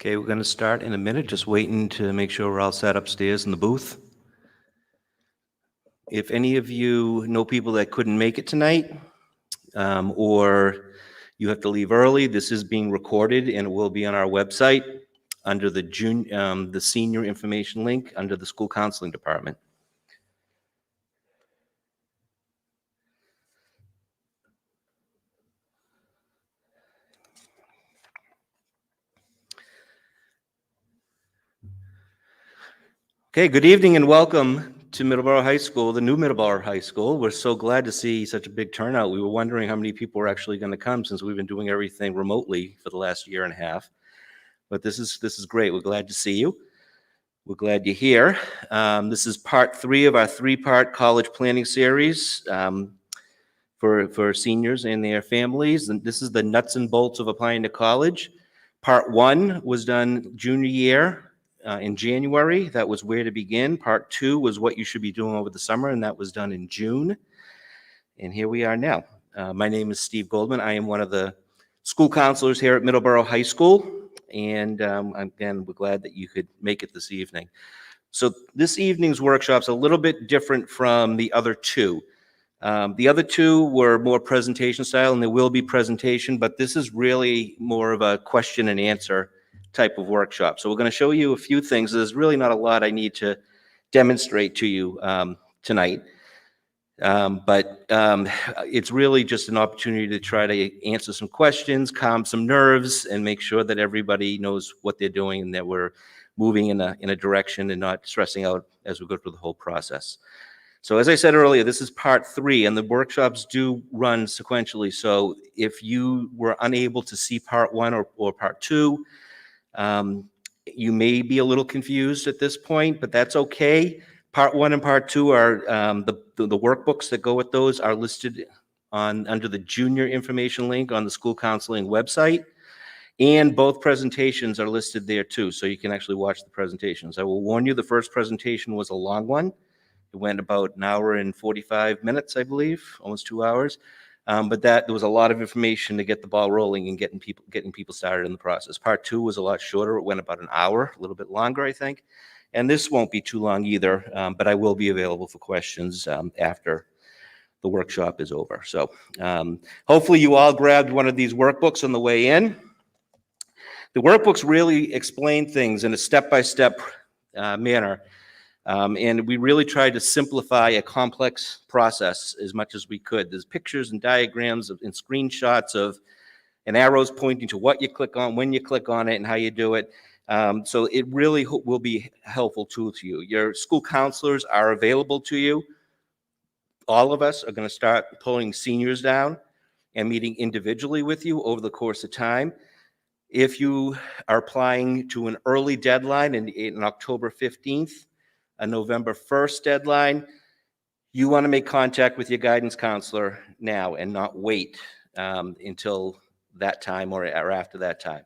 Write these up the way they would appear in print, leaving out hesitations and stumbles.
Okay, we're going to start in a minute, just waiting to make sure we're all set upstairs in the booth. If any of you know people that couldn't make it tonight, or you have to leave early, this is being recorded and it will be on our website under the senior information link under the school counseling department. Okay, good evening and welcome to Middleborough High School, the new Middleborough High School. We're so glad to see such a big turnout. We were wondering how many people were actually going to come since we've been doing everything remotely for the last year and a half. But this is great. We're glad to see you. We're glad you're here. This is part 3 of our 3-part college planning series for seniors and their families. And this is the nuts and bolts of applying to college. Part 1 was done junior year. In January, that was where to begin. Part 2 was what you should be doing over the summer, and that was done in June. And here we are now. My name is Steve Goldman. I am one of the school counselors here at Middleborough High School, and again, we're glad that you could make it this evening. So this evening's workshop's a little bit different from the other 2. The other 2 were more presentation style, and there will be presentation, but this is really more of a question and answer type of workshop. So we're going to show you a few things. There's really not a lot I need to demonstrate to you tonight, but it's really just an opportunity to try to answer some questions, calm some nerves, and make sure that everybody knows what they're doing and that we're moving in a direction and not stressing out as we go through the whole process. So as I said earlier, this is part 3, and the workshops do run sequentially. So if you were unable to see part 1 or part 2, you may be a little confused at this point, but that's okay. Part 1 and part 2 are the workbooks that go with those are listed under the junior information link on the school counseling website, and both presentations are listed there too, so you can actually watch the presentations. I will warn you, the first presentation was a long one. It went about an hour and 45 minutes, I believe, almost 2 hours. But there was a lot of information to get the ball rolling and getting people started in the process. Part 2 was a lot shorter. It went about an hour, a little bit longer, I think. And this won't be too long either, but I will be available for questions after the workshop is over. So hopefully you all grabbed one of these workbooks on the way in. The workbooks really explain things in a step-by-step manner. And we really tried to simplify a complex process as much as we could. There's pictures and diagrams and screenshots and arrows pointing to what you click on, when you click on it, and how you do it. So it really will be a helpful tool to you. Your school counselors are available to you. All of us are going to start pulling seniors down and meeting individually with you over the course of time. If you are applying to an early deadline in October 15th, a November 1st deadline, you want to make contact with your guidance counselor now and not wait until that time or after that time.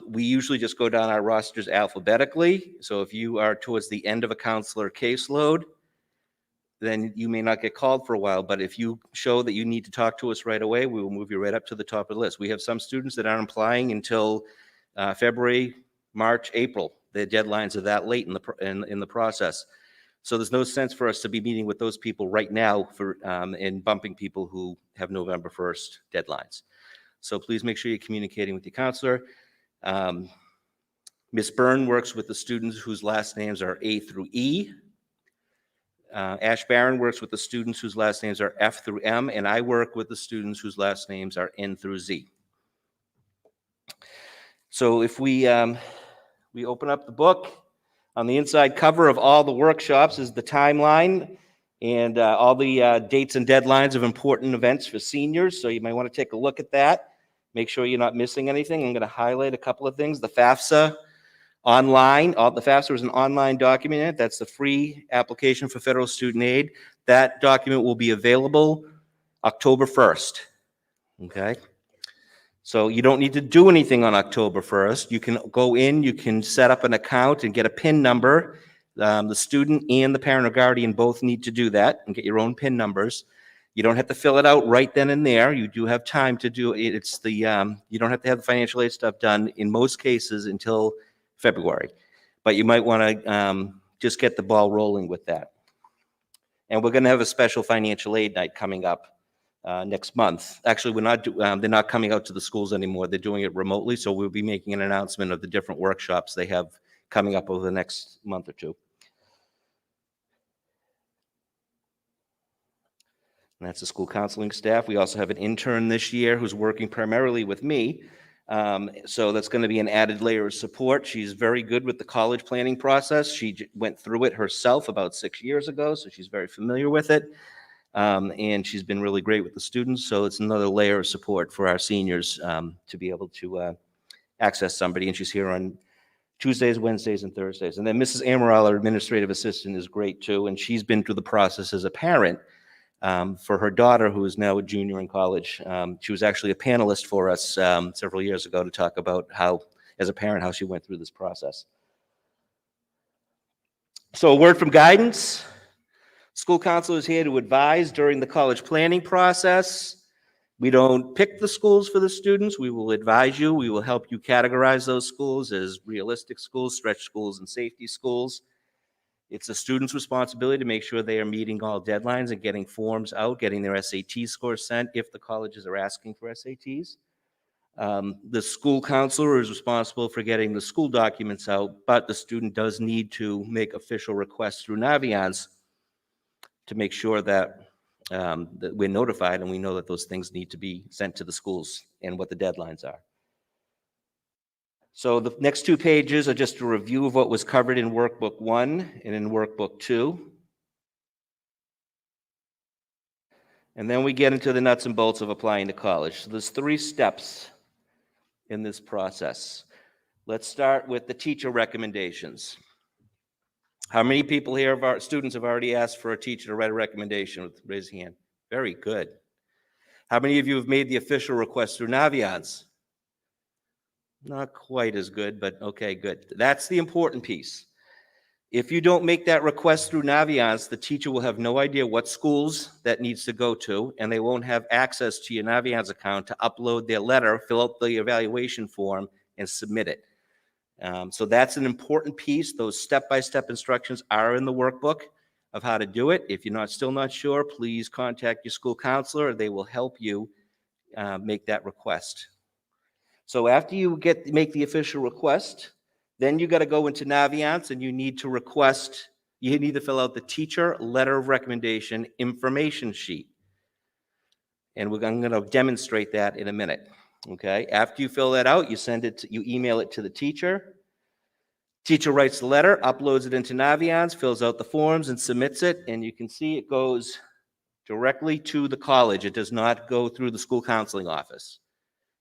We usually just go down our rosters alphabetically. So if you are towards the end of a counselor caseload, then you may not get called for a while. But if you show that you need to talk to us right away, we will move you right up to the top of the list. We have some students that aren't applying until February, March, April. The deadlines are that late in the process. So there's no sense for us to be meeting with those people right now and bumping people who have November 1st deadlines. So please make sure you're communicating with your counselor. Ms. Byrne works with the students whose last names are A through E. Ash Barron works with the students whose last names are F through M, and I work with the students whose last names are N through Z. So if we open up the book, on the inside cover of all the workshops is the timeline and all the dates and deadlines of important events for seniors. So you might want to take a look at that. Make sure you're not missing anything. I'm going to highlight a couple of things. The FAFSA online. The FAFSA is an online document. That's the free application for federal student aid. That document will be available October 1st. Okay? So you don't need to do anything on October 1st. You can go in, you can set up an account and get a PIN number. The student and the parent or guardian both need to do that and get your own PIN numbers. You don't have to fill it out right then and there. You do have time to do it. It's the, you don't have to have the financial aid stuff done in most cases until February. But you might want to just get the ball rolling with that. And we're going to have a special financial aid night coming up next month. Actually, they're not coming out to the schools anymore. They're doing it remotely. So we'll be making an announcement of the different workshops they have coming up over the next month or two. And that's the school counseling staff. We also have an intern this year who's working primarily with me. So that's going to be an added layer of support. She's very good with the college planning process. She went through it herself about 6 years ago, so she's very familiar with it. And she's been really great with the students. So it's another layer of support for our seniors to be able to access somebody. And she's here on Tuesdays, Wednesdays, and Thursdays. And then Mrs. Amaral, our administrative assistant, is great too. And she's been through the process as a parent for her daughter, who is now a junior in college. She was actually a panelist for us several years ago to talk about how, as a parent, how she went through this process. So a word from guidance. School counselor is here to advise during the college planning process. We don't pick the schools for the students. We will advise you. We will help you categorize those schools as realistic schools, stretch schools, and safety schools. It's the student's responsibility to make sure they are meeting all deadlines and getting forms out, getting their SAT scores sent if the colleges are asking for SATs. The school counselor is responsible for getting the school documents out, but the student does need to make official requests through Naviance to make sure that we're notified and we know that those things need to be sent to the schools and what the deadlines are. So the next 2 pages are just a review of what was covered in Workbook 1 and in Workbook 2. And then we get into the nuts and bolts of applying to college. So there's 3 steps in this process. Let's start with the teacher recommendations. How many people here of our students have already asked for a teacher to write a recommendation? Raise your hand. Very good. How many of you have made the official request through Naviance? Not quite as good, but okay, good. That's the important piece. If you don't make that request through Naviance, the teacher will have no idea what schools that needs to go to, and they won't have access to your Naviance account to upload their letter, fill out the evaluation form, and submit it. So that's an important piece. Those step-by-step instructions are in the workbook of how to do it. If you're still not sure, please contact your school counselor. They will help you make that request. So after you make the official request, then you got to go into Naviance and you need to fill out the teacher letter of recommendation information sheet. And I'm going to demonstrate that in a minute. Okay, after you fill that out, you email it to the teacher. Teacher writes the letter, uploads it into Naviance, fills out the forms, and submits it. And you can see it goes directly to the college. It does not go through the school counseling office.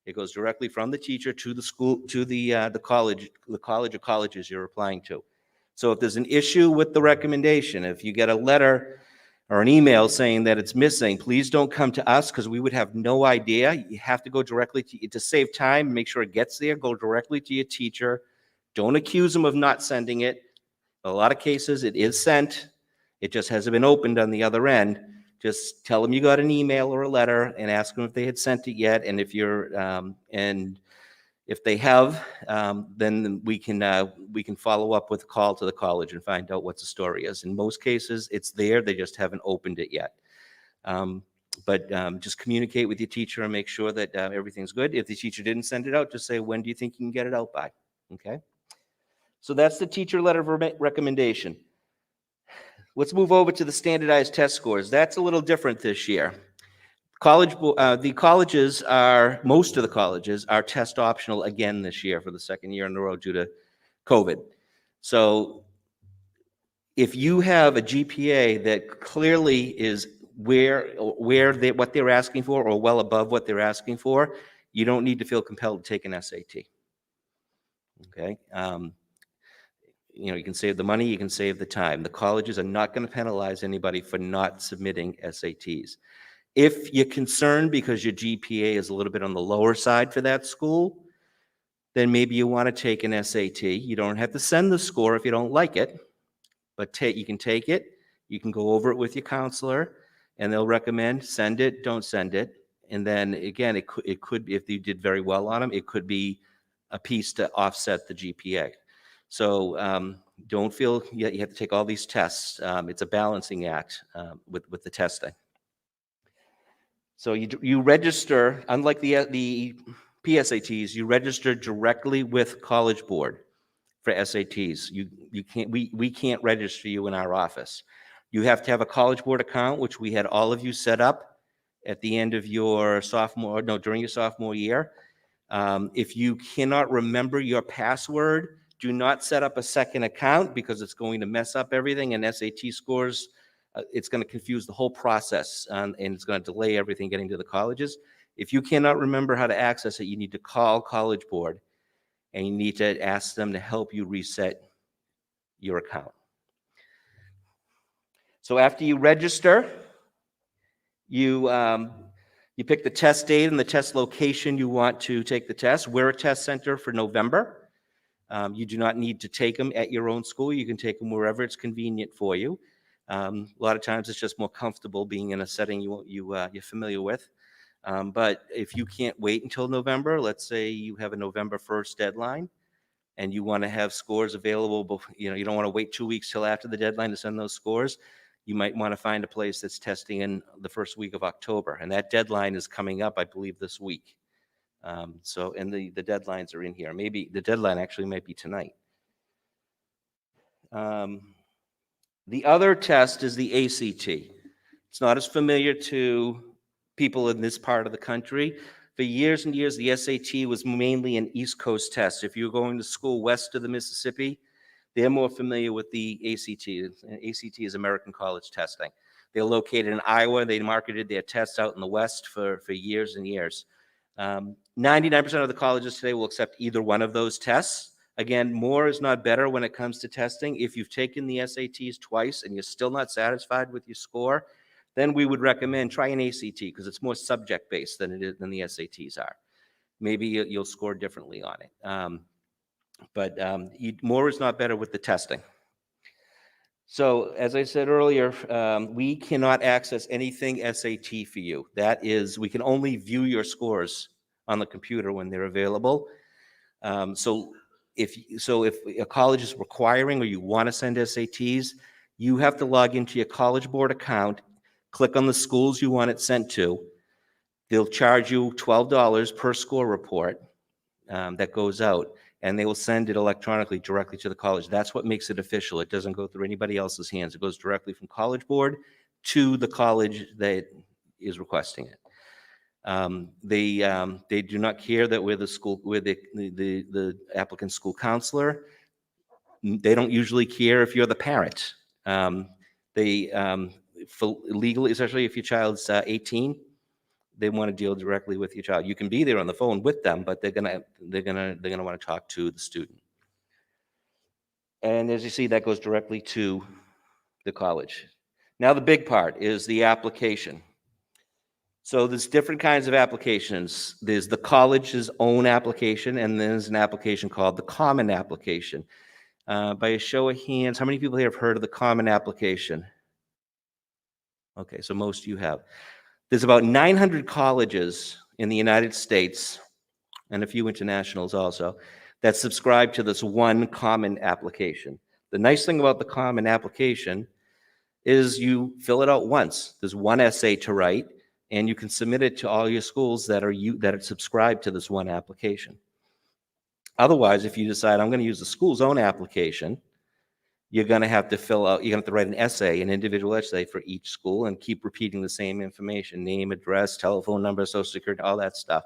It goes directly from the teacher to the school, to the college or colleges you're applying to. So if there's an issue with the recommendation, if you get a letter or an email saying that it's missing, please don't come to us because we would have no idea. You have to go directly to save time, make sure it gets there, go directly to your teacher. Don't accuse them of not sending it. In a lot of cases, it is sent. It just hasn't been opened on the other end. Just tell them you got an email or a letter and ask them if they had sent it yet. And if they have, then we can follow up with a call to the college and find out what the story is. In most cases, it's there. They just haven't opened it yet. But just communicate with your teacher and make sure that everything's good. If the teacher didn't send it out, just say, when do you think you can get it out by? Okay. So that's the teacher letter of recommendation. Let's move over to the standardized test scores. That's a little different this year. Most of the colleges are test optional again this year for the 2nd year in a row due to COVID. So if you have a GPA that clearly is what they're asking for or well above what they're asking for, you don't need to feel compelled to take an SAT. Okay. You can save the money, you can save the time. The colleges are not going to penalize anybody for not submitting SATs. If you're concerned because your GPA is a little bit on the lower side for that school, then maybe you want to take an SAT. You don't have to send the score if you don't like it, but you can take it. You can go over it with your counselor. and they'll recommend send it, don't send it. And then again, it could be, if you did very well on them, it could be a piece to offset the GPA. So don't feel you have to take all these tests. It's a balancing act with the testing. So you register, unlike the PSATs, you register directly with College Board for SATs. You can't, we can't register you in our office. You have to have a College Board account, which we had all of you set up at the end of your during your sophomore year. If you cannot remember your password, do not set up a second account, because it's going to mess up everything, and SAT scores, it's going to confuse the whole process, and it's going to delay everything getting to the colleges. If you cannot remember how to access it, you need to call College Board, and you need to ask them to help you reset your account. So after you register, you pick the test date and the test location you want to take the test. We're a test center for November. You do not need to take them at your own school. You can take them wherever it's convenient for you. A lot of times it's just more comfortable being in a setting you're familiar with. But if you can't wait until November, let's say you have a November 1st deadline, and you want to have scores available, you don't want to wait 2 weeks till after the deadline to send those scores, you might want to find a place that's testing in the first week of October. And that deadline is coming up, I believe, this week. And the deadlines are in here. Maybe the deadline actually might be tonight. The other test is the ACT. It's not as familiar to people in this part of the country. For years and years, the SAT was mainly an East Coast test. If you're going to school west of the Mississippi, they're more familiar with the ACT. ACT is American College Testing. They're located in Iowa. They marketed their tests out in the West for years and years. 99% of the colleges today will accept either one of those tests. Again, more is not better when it comes to testing. If you've taken the SATs twice and you're still not satisfied with your score, then we would recommend try an ACT, because it's more subject-based than the SATs are. Maybe you'll score differently on it. But more is not better with the testing. So as I said earlier, we cannot access anything SAT for you. That is, we can only view your scores on the computer when they're available. So if a college is requiring, or you want to send SATs, you have to log into your College Board account, click on the schools you want it sent to. They'll charge you $12 per score report that goes out, and they will send it electronically directly to the college. That's what makes it official. It doesn't go through anybody else's hands. It goes directly from College Board to the college that is requesting it. They do not care that we're the applicant's school counselor. They don't usually care if you're the parent. For legally, especially if your child's 18, they want to deal directly with your child. You can be there on the phone with them, but they're gonna want to talk to the student. And as you see, that goes directly to the college. Now the big part is the application. So there's different kinds of applications. There's the college's own application, and there's an application called the Common Application. By a show of hands, how many people here have heard of the Common Application? Okay, so most of you have. There's about 900 colleges in the United States, and a few internationals also, that subscribe to this one Common Application. The nice thing about the Common Application is you fill it out once. There's one essay to write, and you can submit it to all your schools that are subscribed to this one application. Otherwise, if you decide I'm going to use the school's own application, you're going to have to write an essay, an individual essay for each school, and keep repeating the same information: name, address, telephone number, social security, all that stuff.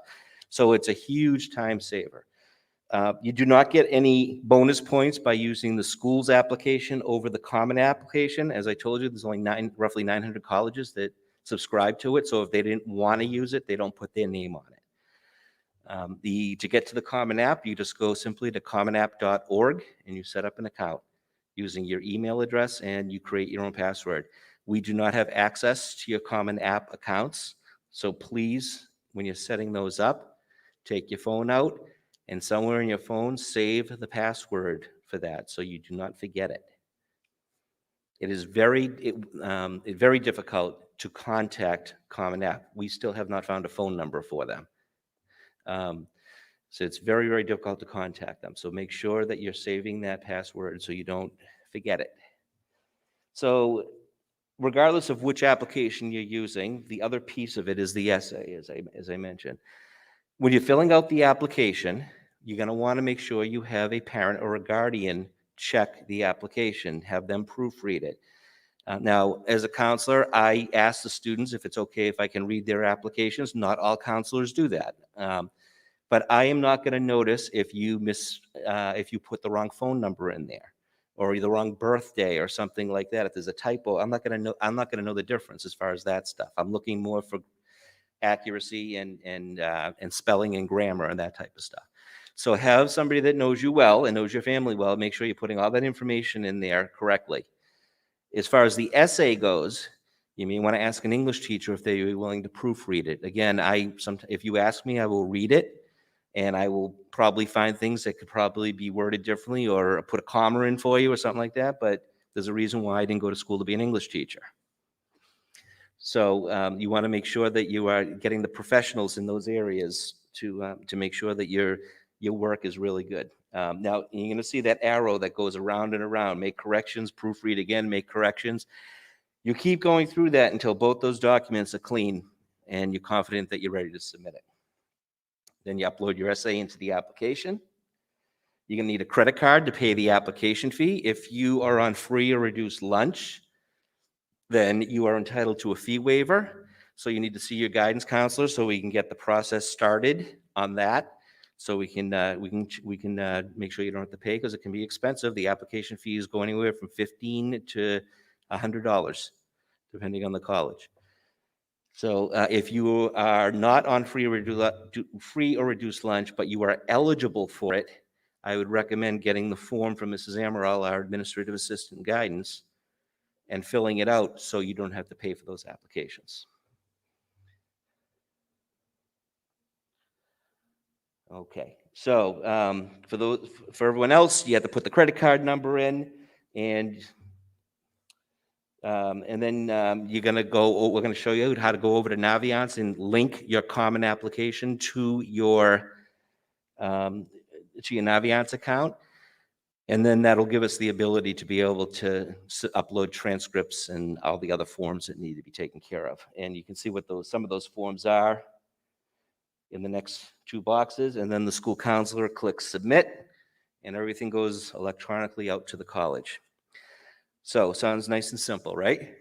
So it's a huge time saver. You do not get any bonus points by using the school's application over the Common Application. As I told you, there's only roughly 900 colleges that subscribe to it. So if they didn't want to use it, they don't put their name on it. To get to the Common App, you just go simply to commonapp.org and you set up an account using your email address, and you create your own password. We do not have access to your Common App accounts. So please, when you're setting those up, take your phone out, and somewhere in your phone, save the password for that so you do not forget it. It is very difficult to contact Common App. We still have not found a phone number for them. So it's very, very difficult to contact them. So make sure that you're saving that password so you don't forget it. So regardless of which application you're using, the other piece of it is the essay, as I mentioned. When you're filling out the application, you're going to want to make sure you have a parent or a guardian check the application, have them proofread it. Now, as a counselor, I ask the students if it's okay if I can read their applications. Not all counselors do that. But I am not going to notice if you put the wrong phone number in there, or the wrong birthday or something like that. If there's a typo, I'm not going to know the difference as far as that stuff. I'm looking more for accuracy and spelling and grammar and that type of stuff. So have somebody that knows you well and knows your family well. Make sure you're putting all that information in there correctly. As far as the essay goes, you may want to ask an English teacher if they're willing to proofread it. Again, if you ask me, I will read it. And I will probably find things that could probably be worded differently or put a comma in for you or something like that. But there's a reason why I didn't go to school to be an English teacher. So you want to make sure that you are getting the professionals in those areas to make sure that your work is really good. Now, you're going to see that arrow that goes around and around. Make corrections, proofread again, make corrections. You keep going through that until both those documents are clean and you're confident that you're ready to submit it. Then you upload your essay into the application. You're going to need a credit card to pay the application fee. If you are on free or reduced lunch, then you are entitled to a fee waiver. So you need to see your guidance counselor so we can get the process started on that. So we can make sure you don't have to pay, because it can be expensive. The application fees go anywhere from $15 to $100, depending on the college. So if you are not on free or reduced lunch, but you are eligible for it, I would recommend getting the form from Mrs. Amaral, our administrative assistant guidance, and filling it out so you don't have to pay for those applications. Okay, so for everyone else, you have to put the credit card number in, and then we're going to show you how to go over to Naviance and link your common application to your Naviance account. And then that'll give us the ability to be able to upload transcripts and all the other forms that need to be taken care of. And you can see what some of those forms are in the next two boxes. And then the school counselor clicks submit, and everything goes electronically out to the college. So sounds nice and simple, right?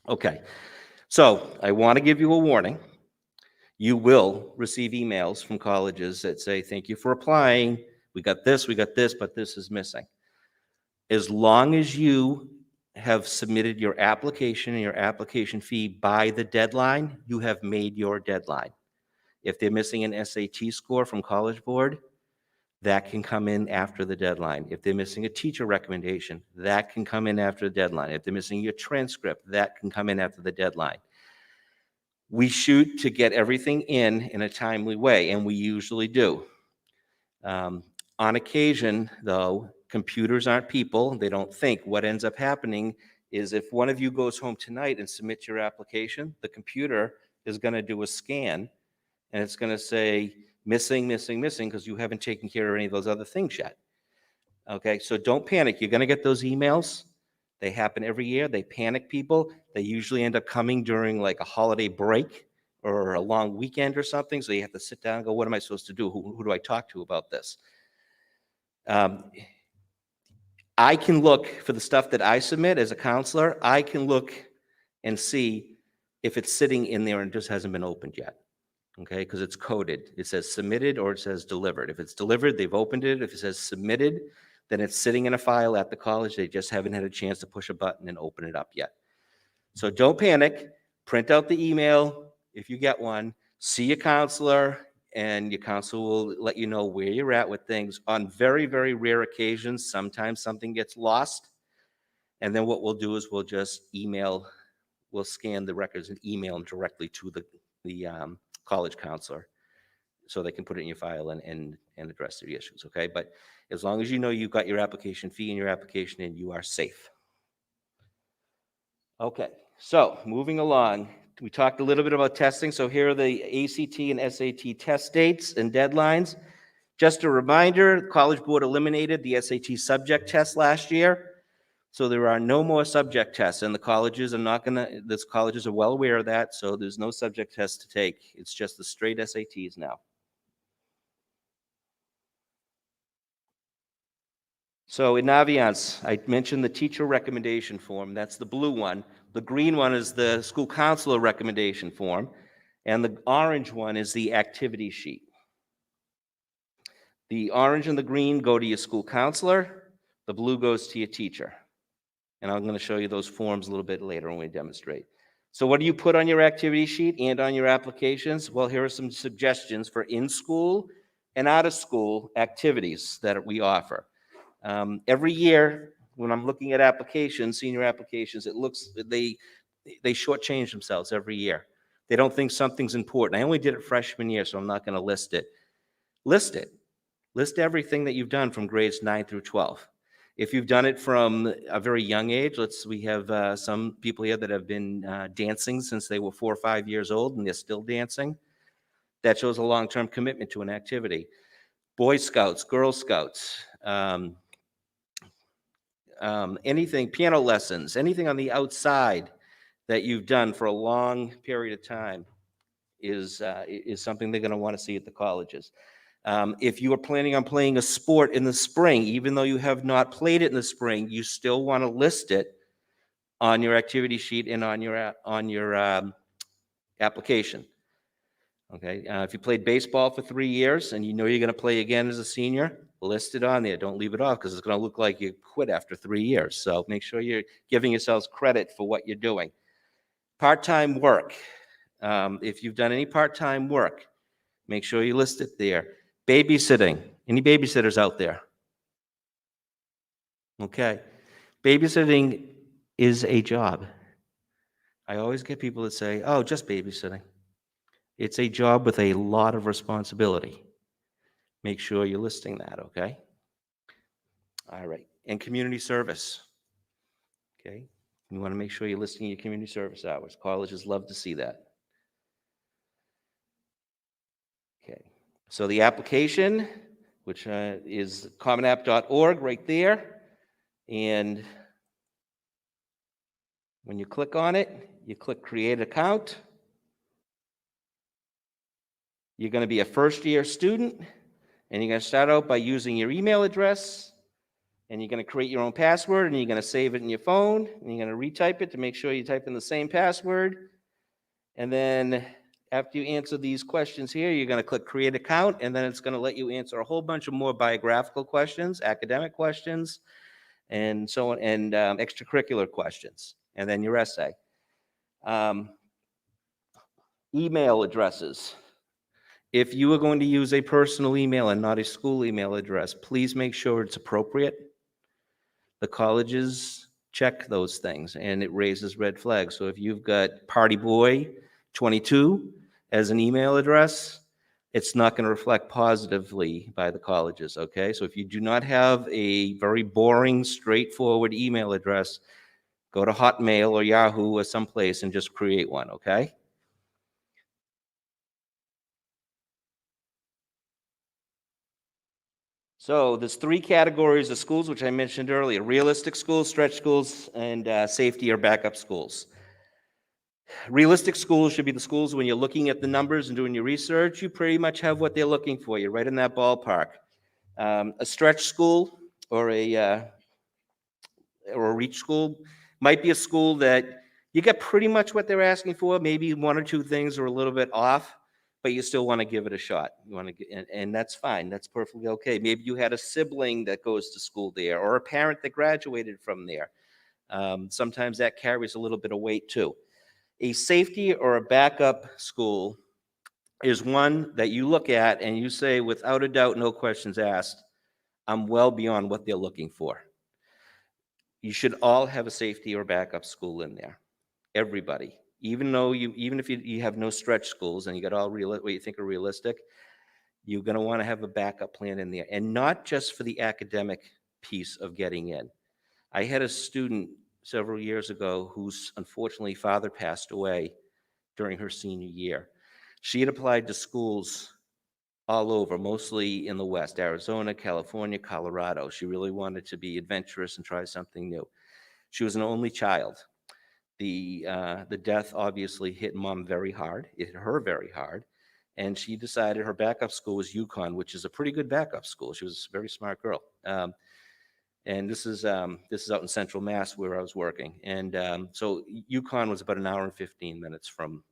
Okay, so I want to give you a warning. You will receive emails from colleges that say, thank you for applying. We got this, but this is missing. As long as you have submitted your application and your application fee by the deadline, you have made your deadline. If they're missing an SAT score from College Board, that can come in after the deadline. If they're missing a teacher recommendation, that can come in after the deadline. If they're missing your transcript, that can come in after the deadline. We shoot to get everything in a timely way, and we usually do. On occasion, though, computers aren't people. They don't think. What ends up happening is if one of you goes home tonight and submits your application, the computer is going to do a scan, and it's going to say, missing, because you haven't taken care of any of those other things yet. Okay, so don't panic. You're going to get those emails. They happen every year. They panic people. They usually end up coming during like a holiday break or a long weekend or something. So you have to sit down and go, what am I supposed to do? Who do I talk to about this? I can look for the stuff that I submit as a counselor. I can look and see if it's sitting in there and just hasn't been opened yet. Okay, because it's coded. It says submitted or it says delivered. If it's delivered, they've opened it. If it says submitted, then it's sitting in a file at the college. They just haven't had a chance to push a button and open it up yet. So don't panic. Print out the email if you get one. See your counselor, and your counselor will let you know where you're at with things. On very, very rare occasions, sometimes something gets lost. And then what we'll do is we'll just we'll scan the records and email them directly to the college counselor so they can put it in your file and address their issues, okay? But as long as you know you've got your application fee and your application in, you are safe. Okay, So moving along, we talked a little bit about testing. So here are the ACT and SAT test dates and deadlines. Just a reminder, the College Board eliminated the SAT subject test last year. So there are no more subject tests, and the colleges are not going to, the colleges are well aware of that, so there's no subject tests to take. It's just the straight SATs now. So in Naviance, I mentioned the teacher recommendation form. That's the blue one. The green one is the school counselor recommendation form, and the orange one is the activity sheet. The orange and the green go to your school counselor. The blue goes to your teacher. And I'm going to show you those forms a little bit later when we demonstrate. So what do you put on your activity sheet and on your applications? Well, here are some suggestions for in-school and out-of-school activities that we offer. Every year, when I'm looking at applications, senior applications, it looks, they shortchange themselves every year. They don't think something's important. I only did it freshman year, so I'm not going to list it. List it. List everything that you've done from grades 9 through 12. If you've done it from a very young age, we have some people here that have been dancing since they were 4 or 5 years old and they're still dancing. That shows a long-term commitment to an activity. Boy Scouts, Girl Scouts, anything, piano lessons, anything on the outside that you've done for a long period of time is something they're going to want to see at the colleges. If you are planning on playing a sport in the spring, even though you have not played it in the spring, you still want to list it on your activity sheet and on your application. Okay, if you played baseball for 3 years and you know you're going to play again as a senior, list it on there. Don't leave it off because it's going to look like you quit after 3 years. So make sure you're giving yourselves credit for what you're doing. Part-time work. If you've done any part-time work, make sure you list it there. Babysitting. Any babysitters out there? Okay. Babysitting is a job. I always get people that say, oh, just babysitting. It's a job with a lot of responsibility. Make sure you're listing that, okay? All right. And community service. Okay. You want to make sure you're listing your community service hours. Colleges love to see that. Okay. So the application, which is commonapp.org right there. And when you click on it, you click create account. You're going to be a first-year student, and you're going to start out by using your email address, and you're going to create your own password, and you're going to save it in your phone, and you're going to retype it to make sure you type in the same password. And then after you answer these questions here, you're going to click create account, and then it's going to let you answer a whole bunch of more biographical questions, academic questions, and so on, and extracurricular questions, and then your essay. Email addresses. If you are going to use a personal email and not a school email address, please make sure it's appropriate. The colleges check those things, and it raises red flags. So if you've got partyboy22 as an email address, it's not going to reflect positively by the colleges, okay? So if you do not have a very boring, straightforward email address, go to Hotmail or Yahoo or someplace and just create one, okay? So there's 3 categories of schools, which I mentioned earlier: realistic schools, stretch schools, and safety or backup schools. Realistic schools should be the schools when you're looking at the numbers and doing your research, you pretty much have what they're looking for. You're right in that ballpark. A stretch school or a reach school might be a school that you get pretty much what they're asking for. Maybe 1 or 2 things are a little bit off, but you still want to give it a shot. You want to, and that's fine. That's perfectly okay. Maybe you had a sibling that goes to school there, or a parent that graduated from there. Sometimes that carries a little bit of weight too. A safety or a backup school is one that you look at and you say, without a doubt, no questions asked, I'm well beyond what they're looking for. You should all have a safety or backup school in there. Everybody. Even if you have no stretch schools and you got all what you think are realistic, you're going to want to have a backup plan in there, and not just for the academic piece of getting in. I had a student several years ago whose unfortunately father passed away during her senior year. She had applied to schools all over, mostly in the West, Arizona, California, Colorado. She really wanted to be adventurous and try something new. She was an only child. The death obviously hit Mom very hard. It hit her very hard. And she decided her backup school was UConn, which is a pretty good backup school. She was a very smart girl. And this is out in Central Mass where I was working. And so UConn was about an hour and 15 minutes from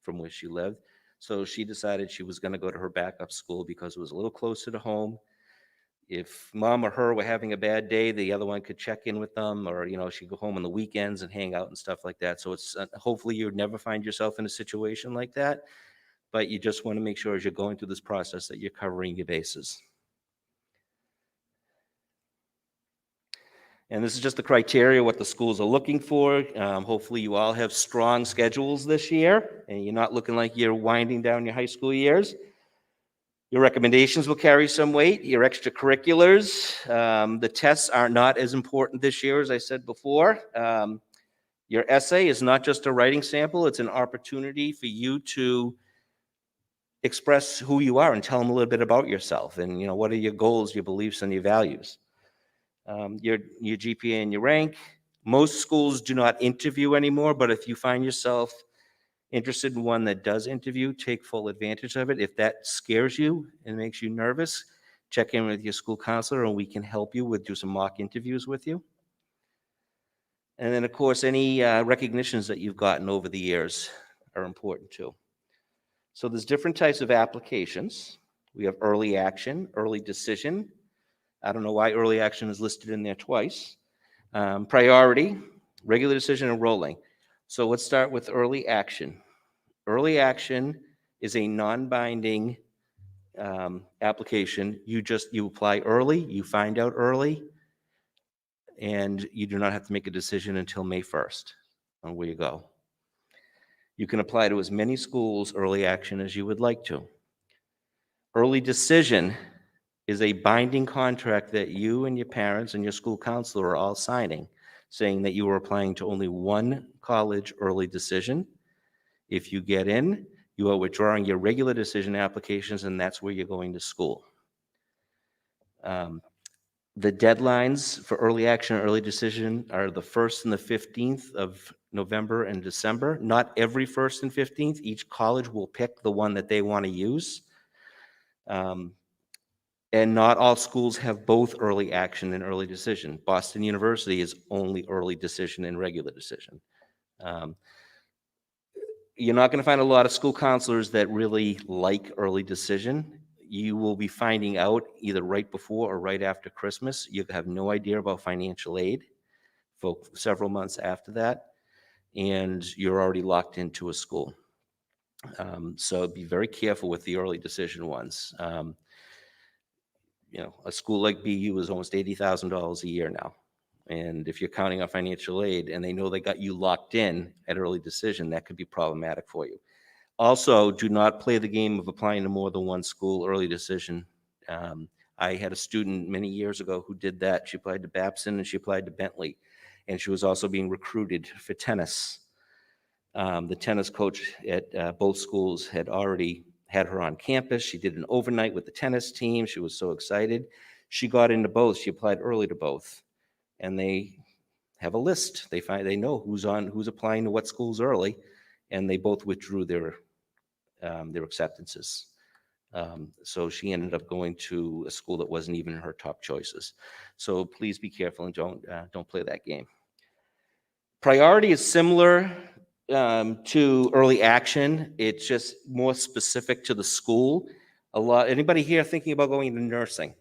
where she lived. So she decided she was going to go to her backup school because it was a little closer to home. If Mom or her were having a bad day, the other one could check in with them, or she'd go home on the weekends and hang out and stuff like that. So it's hopefully you would never find yourself in a situation like that, but you just want to make sure as you're going through this process that you're covering your bases. And this is just the criteria, what the schools are looking for. Hopefully you all have strong schedules this year and you're not looking like you're winding down your high school years. Your recommendations will carry some weight, your extracurriculars. The tests are not as important this year, as I said before. Your essay is not just a writing sample, it's an opportunity for you to express who you are and tell them a little bit about yourself and what are your goals, your beliefs, and your values. Your GPA and your rank. Most schools do not interview anymore, but if you find yourself interested in one that does interview, take full advantage of it. If that scares you and makes you nervous, check in with your school counselor and we can help you do some mock interviews with you. And then, of course, any recognitions that you've gotten over the years are important too. So there's different types of applications. We have early action, early decision. I don't know why early action is listed in there twice. Priority, regular decision, and rolling. So let's start with early action. Early action is a non-binding application. You apply early, you find out early, and you do not have to make a decision until May 1st on where you go. You can apply to as many schools early action as you would like to. Early decision is a binding contract that you and your parents and your school counselor are all signing, saying that you are applying to only one college early decision. If you get in, you are withdrawing your regular decision applications, and that's where you're going to school. The deadlines for early action and early decision are the 1st and the 15th of November and December. Not every 1st and 15th. Each college will pick the one that they want to use. And not all schools have both early action and early decision. Boston University is only early decision and regular decision. You're not going to find a lot of school counselors that really like early decision. You will be finding out either right before or right after Christmas. You have no idea about financial aid for several months after that, and you're already locked into a school. So be very careful with the early decision ones. A school like BU is almost $80,000 a year now. And if you're counting on financial aid and they know they got you locked in at early decision, that could be problematic for you. Also, do not play the game of applying to more than one school early decision. I had a student many years ago who did that. She applied to Babson and she applied to Bentley. And she was also being recruited for tennis. The tennis coach at both schools had already had her on campus. She did an overnight with the tennis team. She was so excited. She got into both. She applied early to both. And they have a list. They know who's applying to what schools early, and they both withdrew their acceptances. So she ended up going to a school that wasn't even her top choices. So please be careful and don't play that game. Priority is similar to early action. It's just more specific to the school. Anybody here thinking about going into nursing?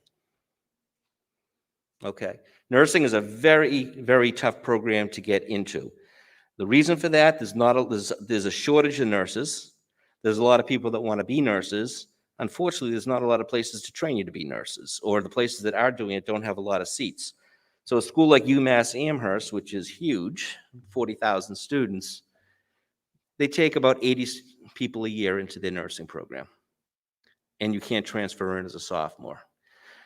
Okay. Nursing is a very, very tough program to get into. The reason for that, there's a shortage of nurses. There's a lot of people that want to be nurses. Unfortunately, there's not a lot of places to train you to be nurses, or the places that are doing it don't have a lot of seats. So a school like UMass Amherst, which is huge, 40,000 students, they take about 80 people a year into their nursing program. And you can't transfer in as a sophomore.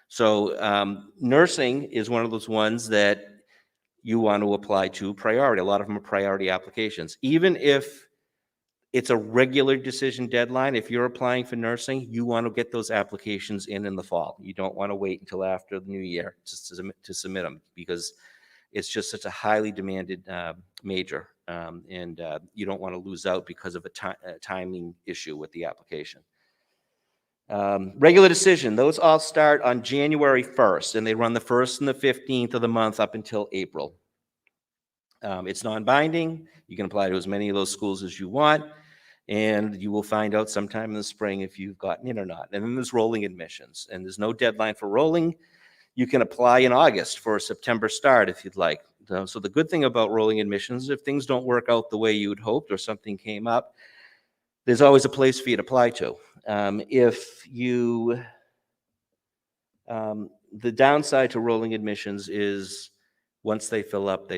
So nursing is one of those ones that you want to apply to priority. A lot of them are priority applications. Even if it's a regular decision deadline, if you're applying for nursing, you want to get those applications in the fall. You don't want to wait until after the new year to submit them, because it's just such a highly demanded major, and you don't want to lose out because of a timing issue with the application. Regular decision, those all start on January 1st, and they run the 1st and the 15th of the month up until April. It's non-binding. You can apply to as many of those schools as you want, and you will find out sometime in the spring if you've gotten in or not. And then there's rolling admissions, and there's no deadline for rolling. You can apply in August for a September start if you'd like. So the good thing about rolling admissions, if things don't work out the way you'd hoped or something came up, there's always a place for you to apply to. The downside to rolling admissions is once they fill up,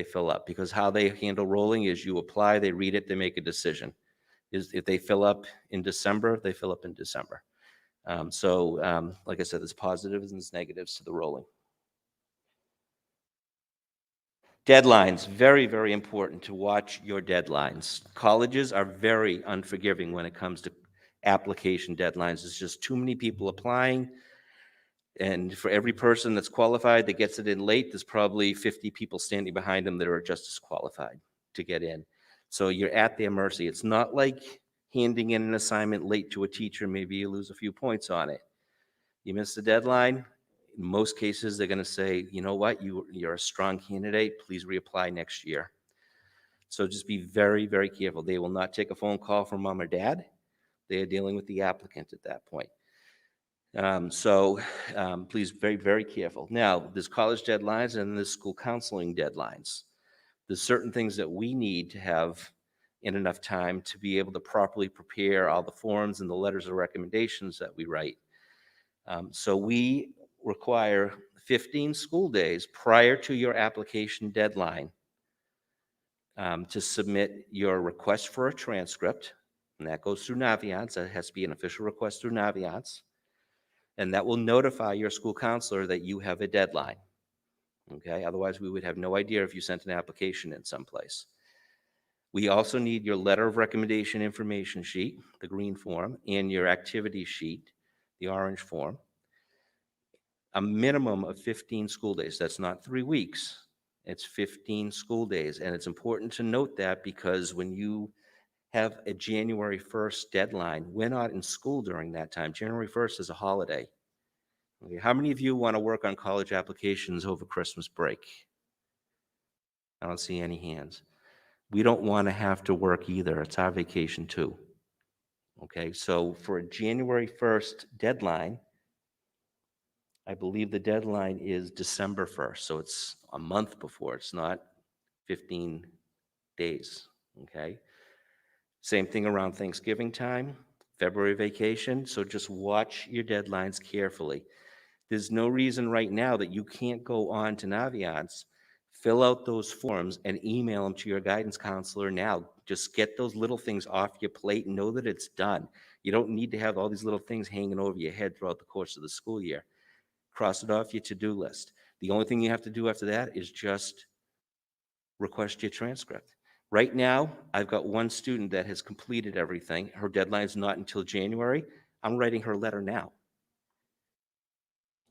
because how they handle rolling is you apply, they read it, they make a decision. If they fill up in December, they fill up in December. Like I said, there's positives and there's negatives to the rolling. Deadlines, very, very important to watch your deadlines. Colleges are very unforgiving when it comes to application deadlines. There's just too many people applying, and for every person that's qualified that gets it in late, there's probably 50 people standing behind them that are just as qualified to get in. So you're at their mercy. It's not like handing in an assignment late to a teacher. Maybe you lose a few points on it. You miss the deadline, in most cases, they're going to say, you know what, you're a strong candidate, please reapply next year. So just be very, very careful. They will not take a phone call from mom or dad. They are dealing with the applicant at that point. Please, very, very careful. Now, there's college deadlines and there's school counseling deadlines. There's certain things that we need to have in enough time to be able to properly prepare all the forms and the letters of recommendations that we write. So we require 15 school days prior to your application deadline to submit your request for a transcript, and that goes through Naviance. That has to be an official request through Naviance, and that will notify your school counselor that you have a deadline. Okay, otherwise we would have no idea if you sent an application in someplace. We also need your letter of recommendation information sheet, the green form, and your activity sheet, the orange form. A minimum of 15 school days. That's not 3 weeks. It's 15 school days. And it's important to note that because when you have a January 1st deadline, we're not in school during that time. January 1st is a holiday. Okay, how many of you want to work on college applications over Christmas break? I don't see any hands. We don't want to have to work either. It's our vacation too. Okay, so for a January 1st deadline, I believe the deadline is December 1st, so it's a month before. It's not 15 days, okay? Same thing around Thanksgiving time, February vacation, so just watch your deadlines carefully. There's no reason right now that you can't go on to Naviance, fill out those forms, and email them to your guidance counselor now. Just get those little things off your plate and know that it's done. You don't need to have all these little things hanging over your head throughout the course of the school year. Cross it off your to-do list. The only thing you have to do after that is just request your transcript. Right now, I've got one student that has completed everything. Her deadline's not until January. I'm writing her letter now.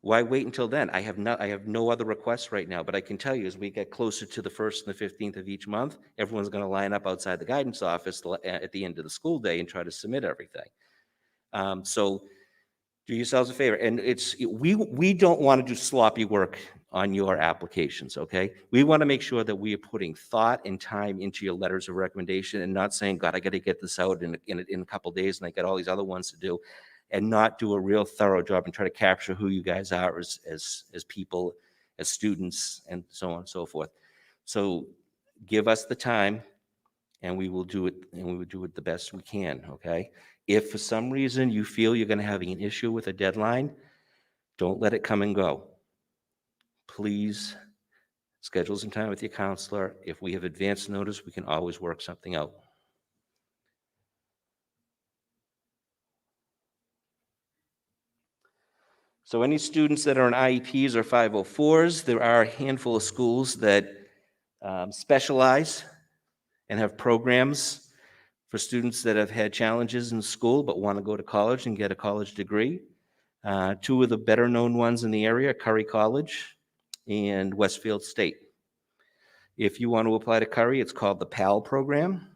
Why wait until then? I have no other requests right now, but I can tell you as we get closer to the 1st and the 15th of each month, everyone's going to line up outside the guidance office at the end of the school day and try to submit everything. So do yourselves a favor. And we don't want to do sloppy work on your applications, okay? We want to make sure that we are putting thought and time into your letters of recommendation and not saying, God, I got to get this out in a couple days and I got all these other ones to do, and not do a real thorough job and try to capture who you guys are as people, as students, and so on and so forth. So give us the time and we will do it, and we will do it the best we can, okay? If for some reason you feel you're going to have an issue with a deadline, don't let it come and go. Please schedule some time with your counselor. If we have advance notice, we can always work something out. So any students that are on IEPs or 504s, there are a handful of schools that specialize and have programs for students that have had challenges in school but want to go to college and get a college degree. Two of the better known ones in the area, Curry College and Westfield State. If you want to apply to Curry, it's called the PAL program.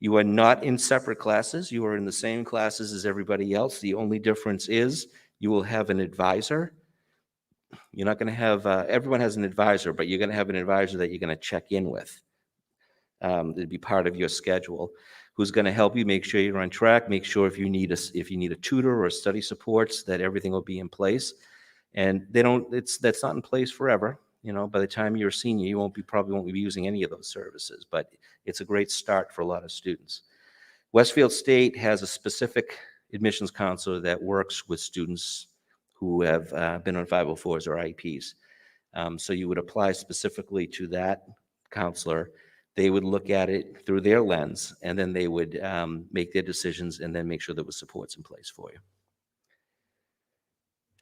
You are not in separate classes. You are in the same classes as everybody else. The only difference is you will have an advisor. You're not going to have, everyone has an advisor, but you're going to have an advisor that you're going to check in with. It'd be part of your schedule, who's going to help you make sure you're on track, make sure if you need a tutor or study supports, that everything will be in place. And that's not in place forever. You know, by the time you're a senior, you probably won't be using any of those services, but it's a great start for a lot of students. Westfield State has a specific admissions counselor that works with students who have been on 504s or IEPs. So you would apply specifically to that counselor. They would look at it through their lens, and then they would make their decisions and then make sure there was supports in place for you.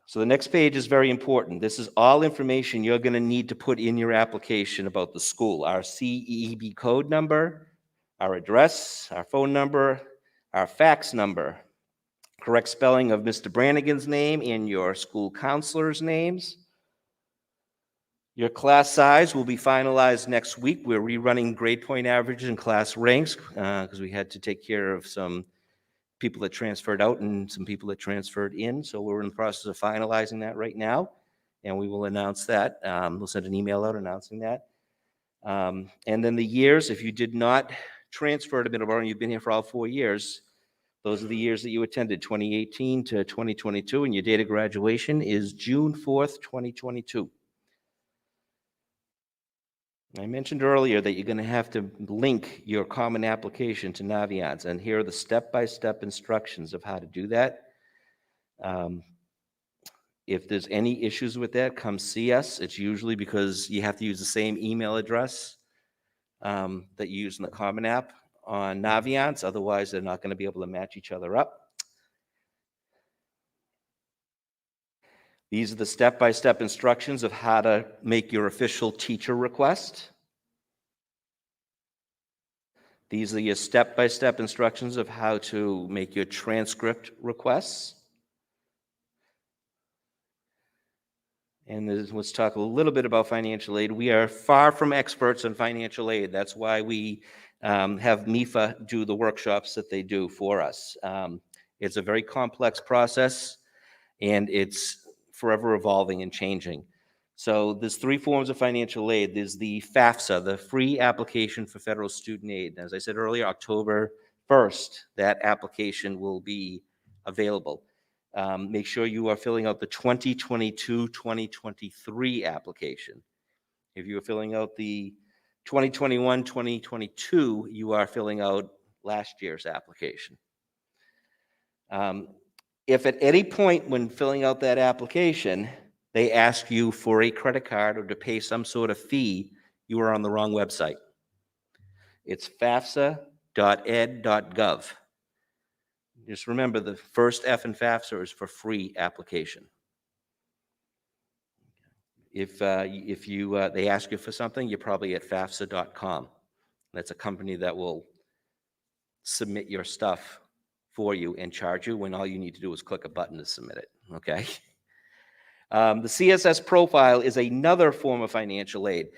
So the next page is very important. This is all information you're going to need to put in your application about the school. Our CEEB code number, our address, our phone number, our fax number, correct spelling of Mr. Brannigan's name and your school counselor's names. Your class size will be finalized next week. We're rerunning grade point averages and class ranks because we had to take care of some people that transferred out and some people that transferred in. So we're in the process of finalizing that right now, and we will announce that. We'll send an email out announcing that. And then the years, if you did not transfer to Middleborough and you've been here for all 4 years, those are the years that you attended, 2018 to 2022, and your date of graduation is June 4th, 2022. I mentioned earlier that you're going to have to link your common application to Naviance, and here are the step-by-step instructions of how to do that. If there's any issues with that, come see us. It's usually because you have to use the same email address that you use in the common app on Naviance. Otherwise, they're not going to be able to match each other up. These are the step-by-step instructions of how to make your official teacher request. These are your step-by-step instructions of how to make your transcript requests. And let's talk a little bit about financial aid. We are far from experts on financial aid. That's why we have MIFA do the workshops that they do for us. It's a very complex process, and it's forever evolving and changing. So there's 3 forms of financial aid. There's the FAFSA, the Free Application for Federal Student Aid. As I said earlier, October 1st, that application will be available. Make sure you are filling out the 2022-2023 application. If you are filling out the 2021-2022, you are filling out last year's application. If at any point when filling out that application, they ask you for a credit card or to pay some sort of fee, you are on the wrong website. It's fafsa.ed.gov. Just remember, the first F in FAFSA is for free application. If they ask you for something, you're probably at fafsa.com. That's a company that will submit your stuff for you and charge you when all you need to do is click a button to submit it, okay? The CSS Profile is another form of financial aid.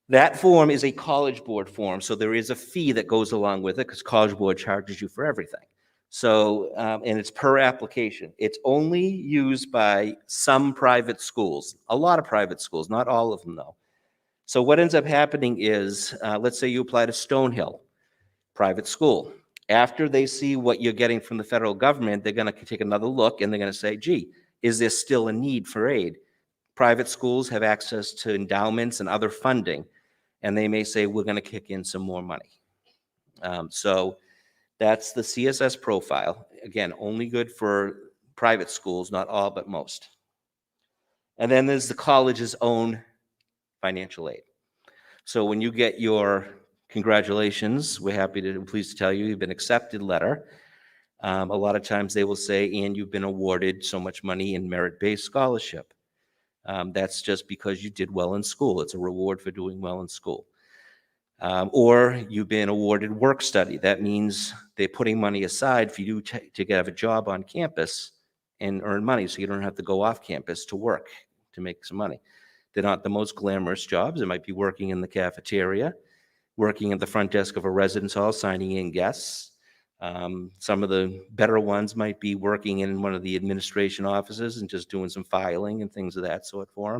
That form is a College Board form, so there is a fee that goes along with it because College Board charges you for everything. So, and it's per application. It's only used by some private schools, a lot of private schools, not all of them though. So what ends up happening is, let's say you apply to Stonehill, private school. After they see what you're getting from the federal government, they're going to take another look and they're going to say, gee, is there still a need for aid? Private schools have access to endowments and other funding, and they may say, we're going to kick in some more money. So that's the CSS Profile. Again, only good for private schools, not all, but most. And then there's the college's own financial aid. So when you get your congratulations, we're pleased to tell you you've been accepted letter. A lot of times they will say, and you've been awarded so much money in merit-based scholarship. That's just because you did well in school. It's a reward for doing well in school. Or you've been awarded work study. That means they're putting money aside for you to have a job on campus and earn money so you don't have to go off campus to work to make some money. They're not the most glamorous jobs. It might be working in the cafeteria, working at the front desk of a residence hall, signing in guests. Some of the better ones might be working in one of the administration offices and just doing some filing and things of that sort for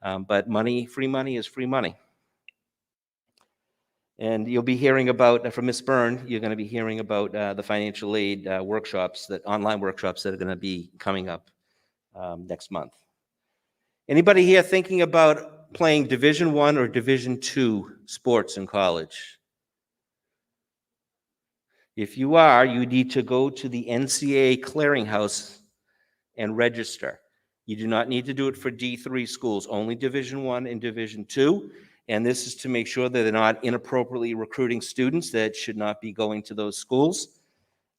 them. But free money is free money. And you'll be hearing about, from Ms. Byrne, you're going to be hearing about the financial aid workshops, online workshops that are going to be coming up next month. Anybody here thinking about playing Division I or Division II sports in college? If you are, you need to go to the NCAA clearinghouse and register. You do not need to do it for D3 schools, only Division I and Division II. And this is to make sure that they're not inappropriately recruiting students that should not be going to those schools.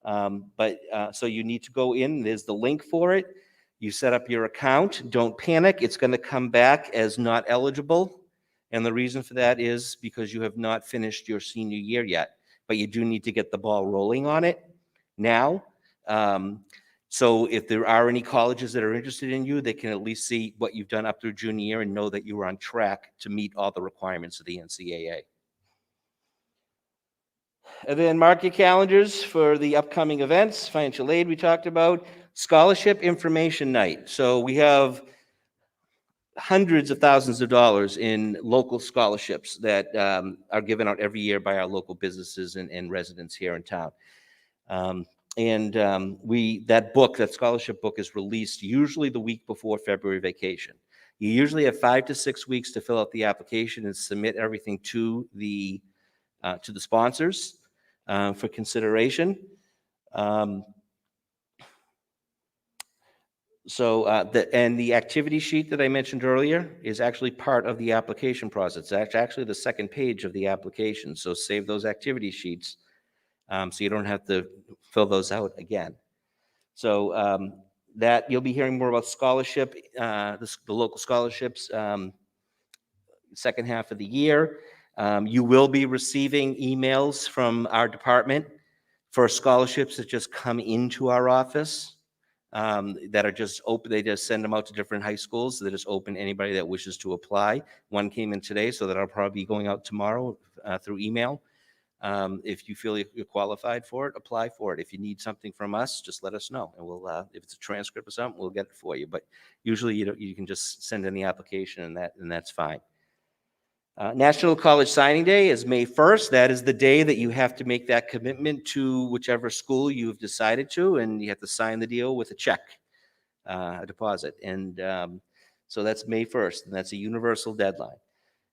So you need to go in, there's the link for it. You set up your account, don't panic, it's going to come back as not eligible. And the reason for that is because you have not finished your senior year yet, but you do need to get the ball rolling on it now. So if there are any colleges that are interested in you, they can at least see what you've done up through junior year and know that you are on track to meet all the requirements of the NCAA. And then mark your calendars for the upcoming events. Financial aid we talked about. Scholarship Information Night. So we have hundreds of thousands of dollars in local scholarships that are given out every year by our local businesses and residents here in town. That scholarship book is released usually the week before February vacation. You usually have 5 to 6 weeks to fill out the application and submit everything to the sponsors for consideration. The activity sheet that I mentioned earlier is actually part of the application process. It's actually the second page of the application. So save those activity sheets so you don't have to fill those out again. So that you'll be hearing more about scholarship, the local scholarships, second half of the year. You will be receiving emails from our department for scholarships that just come into our office that are just open. They just send them out to different high schools. They just open anybody that wishes to apply. One came in today, so that'll probably be going out tomorrow through email. If you feel you're qualified for it, apply for it. If you need something from us, just let us know, and we'll. If it's a transcript or something, we'll get it for you. But usually, you can just send in the application, and that's fine. National College Signing Day is May 1st. That is the day that you have to make that commitment to whichever school you've decided to, and you have to sign the deal with a check, a deposit. And so that's May 1st, and that's a universal deadline.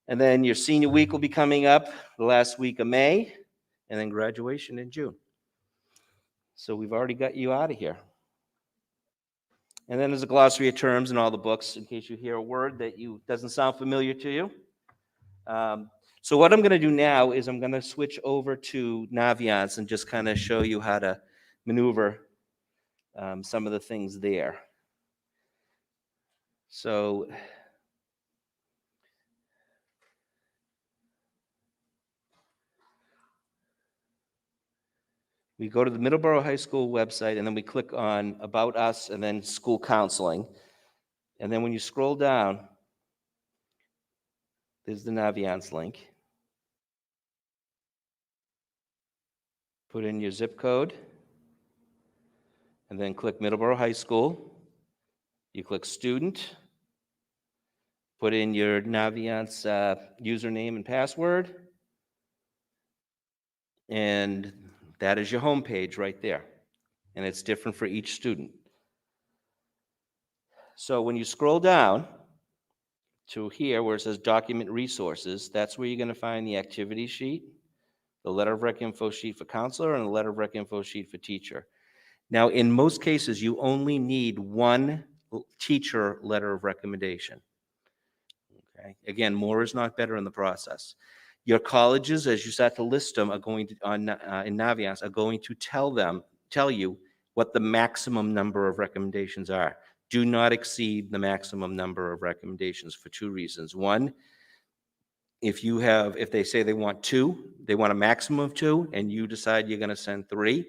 And then your senior week will be coming up the last week of May, and then graduation in June. So we've already got you out of here. And then there's a glossary of terms in all the books in case you hear a word that doesn't sound familiar to you. So what I'm going to do now is I'm going to switch over to Naviance and just kind of show you how to maneuver some of the things there. So we go to the Middleborough High School website, and then we click on About Us and then School Counseling. And then when you scroll down, there's the Naviance link. Put in your zip code, and then click Middleborough High School. You click Student. Put in your Naviance username and password. And that is your home page right there. And it's different for each student. So when you scroll down to here where it says Document Resources, that's where you're going to find the activity sheet, the letter of rec info sheet for counselor, and the letter of rec info sheet for teacher. Now, in most cases, you only need one teacher letter of recommendation. Okay. Again, more is not better in the process. Your colleges, as you start to list them, are going to in Naviance are going to tell you what the maximum number of recommendations are. do not exceed the maximum number of recommendations for 2 reasons. One, if they say they want 2, they want a maximum of 2, and you decide you're going to send 3,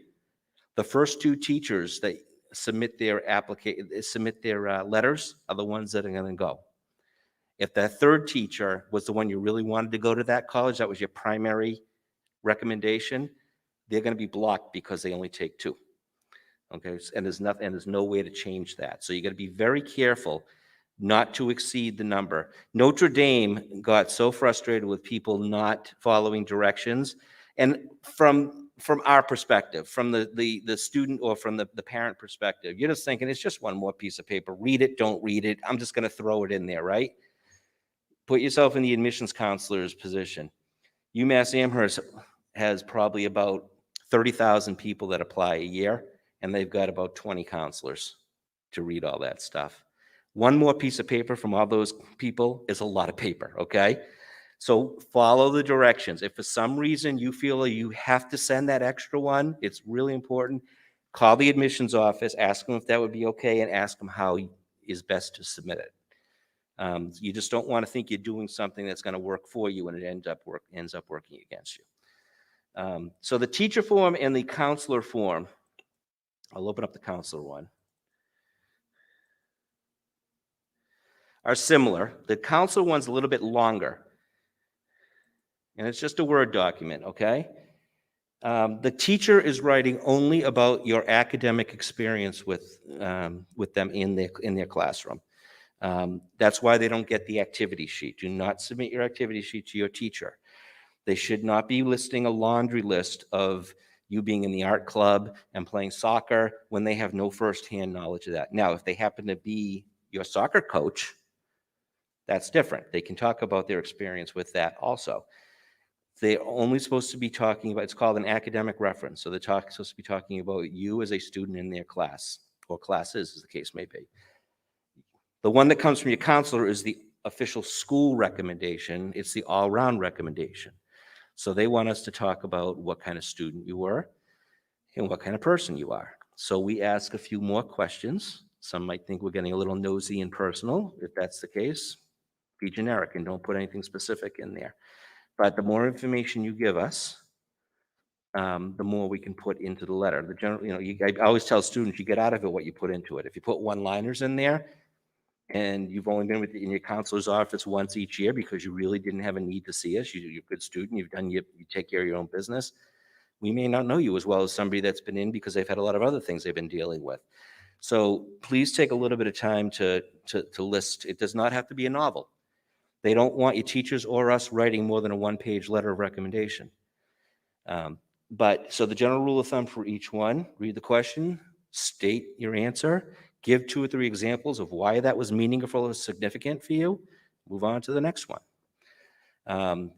the first 2 teachers that submit their letters are the ones that are going to go. If that third teacher was the one you really wanted to go to that college, that was your primary recommendation, they're going to be blocked because they only take 2. Okay, and there's no way to change that. So you got to be very careful not to exceed the number. Notre Dame got so frustrated with people not following directions, and from our perspective, from the student or from the parent perspective, you're just thinking it's just one more piece of paper. Read it, don't read it. I'm just going to throw it in there, right? Put yourself in the admissions counselor's position. UMass Amherst has probably about 30,000 people that apply a year, and they've got about 20 counselors to read all that stuff. One more piece of paper from all those people is a lot of paper, okay? So follow the directions. If for some reason you feel you have to send that extra one, it's really important. Call the admissions office, ask them if that would be okay, and ask them how is best to submit it. You just don't want to think you're doing something that's going to work for you and it ends up working against you. So the teacher form and the counselor form, I'll open up the counselor one, are similar. The counselor one's a little bit longer, and it's just a Word document, okay? The teacher is writing only about your academic experience with them in their classroom. That's why they don't get the activity sheet. Do not submit your activity sheet to your teacher. They should not be listing a laundry list of you being in the art club and playing soccer when they have no firsthand knowledge of that. Now, if they happen to be your soccer coach, that's different. They can talk about their experience with that also. They're only supposed to be talking about, it's called an academic reference. So they're supposed to be talking about you as a student in their class, or classes, as the case may be. The one that comes from your counselor is the official school recommendation. It's the all-round recommendation. So they want us to talk about what kind of student you were and what kind of person you are. So we ask a few more questions. Some might think we're getting a little nosy and personal. If that's the case, be generic and don't put anything specific in there. But the more information you give us, the more we can put into the letter. I always tell students, you get out of it what you put into it. If you put one-liners in there, and you've only been in your counselor's office once each year because you really didn't have a need to see us, you're a good student, you take care of your own business, we may not know you as well as somebody that's been in because they've had a lot of other things they've been dealing with. So please take a little bit of time to list. It does not have to be a novel. They don't want your teachers or us writing more than a one-page letter of recommendation. So the general rule of thumb for each one, read the question, state your answer, give 2 or 3 examples of why that was meaningful or significant for you, move on to the next one.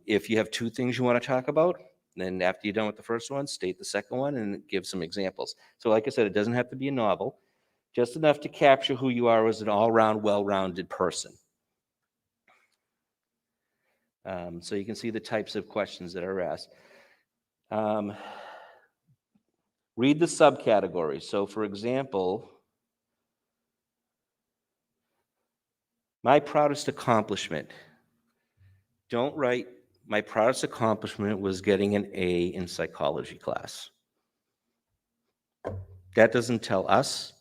If you have 2 things you want to talk about, then after you're done with the first one, state the second one and give some examples. So like I said, it doesn't have to be a novel, just enough to capture who you are as an all-round, well-rounded person. So you can see the types of questions that are asked. Read the subcategories. So for example, my proudest accomplishment. Don't write, my proudest accomplishment was getting an A in psychology class. That doesn't tell us,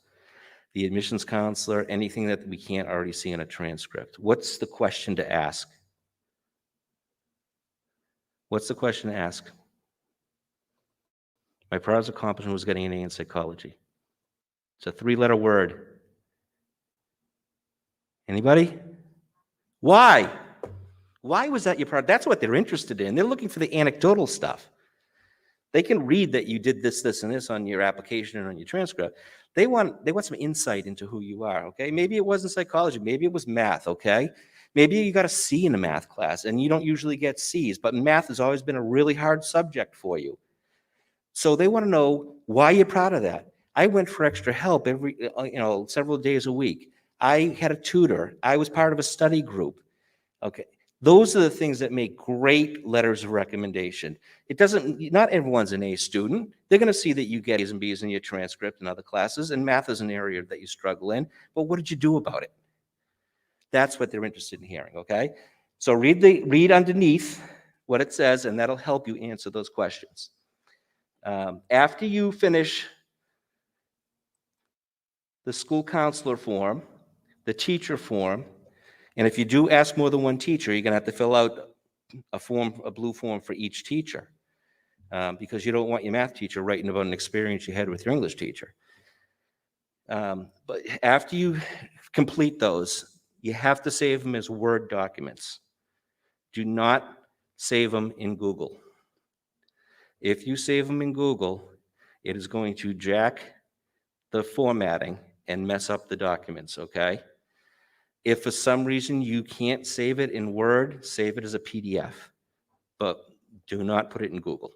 the admissions counselor, anything that we can't already see in a transcript. What's the question to ask? What's the question to ask? My proudest accomplishment was getting an A in psychology. It's a 3-letter word. Anybody? Why? Why was that your proud? That's what they're interested in. They're looking for the anecdotal stuff. They can read that you did this, this, and this on your application and on your transcript. They want some insight into who you are, okay? Maybe it wasn't psychology. Maybe it was math, okay? Maybe you got a C in a math class, and you don't usually get C's, but math has always been a really hard subject for you. So they want to know why you're proud of that. I went for extra help several days a week. I had a tutor. I was part of a study group. Okay, Those are the things that make great letters of recommendation. It doesn't, not everyone's an A student. They're going to see that you get A's and B's in your transcript and other classes, and math is an area that you struggle in, but what did you do about it? That's what they're interested in hearing, okay? So read underneath what it says, and that'll help you answer those questions. After you finish the school counselor form, the teacher form, and if you do ask more than one teacher, you're going to have to fill out a blue form for each teacher, because you don't want your math teacher writing about an experience you had with your English teacher. But after you complete those, you have to save them as Word documents. Do not save them in Google. If you save them in Google, it is going to jack the formatting and mess up the documents, okay? If for some reason you can't save it in Word, save it as a PDF, but do not put it in Google.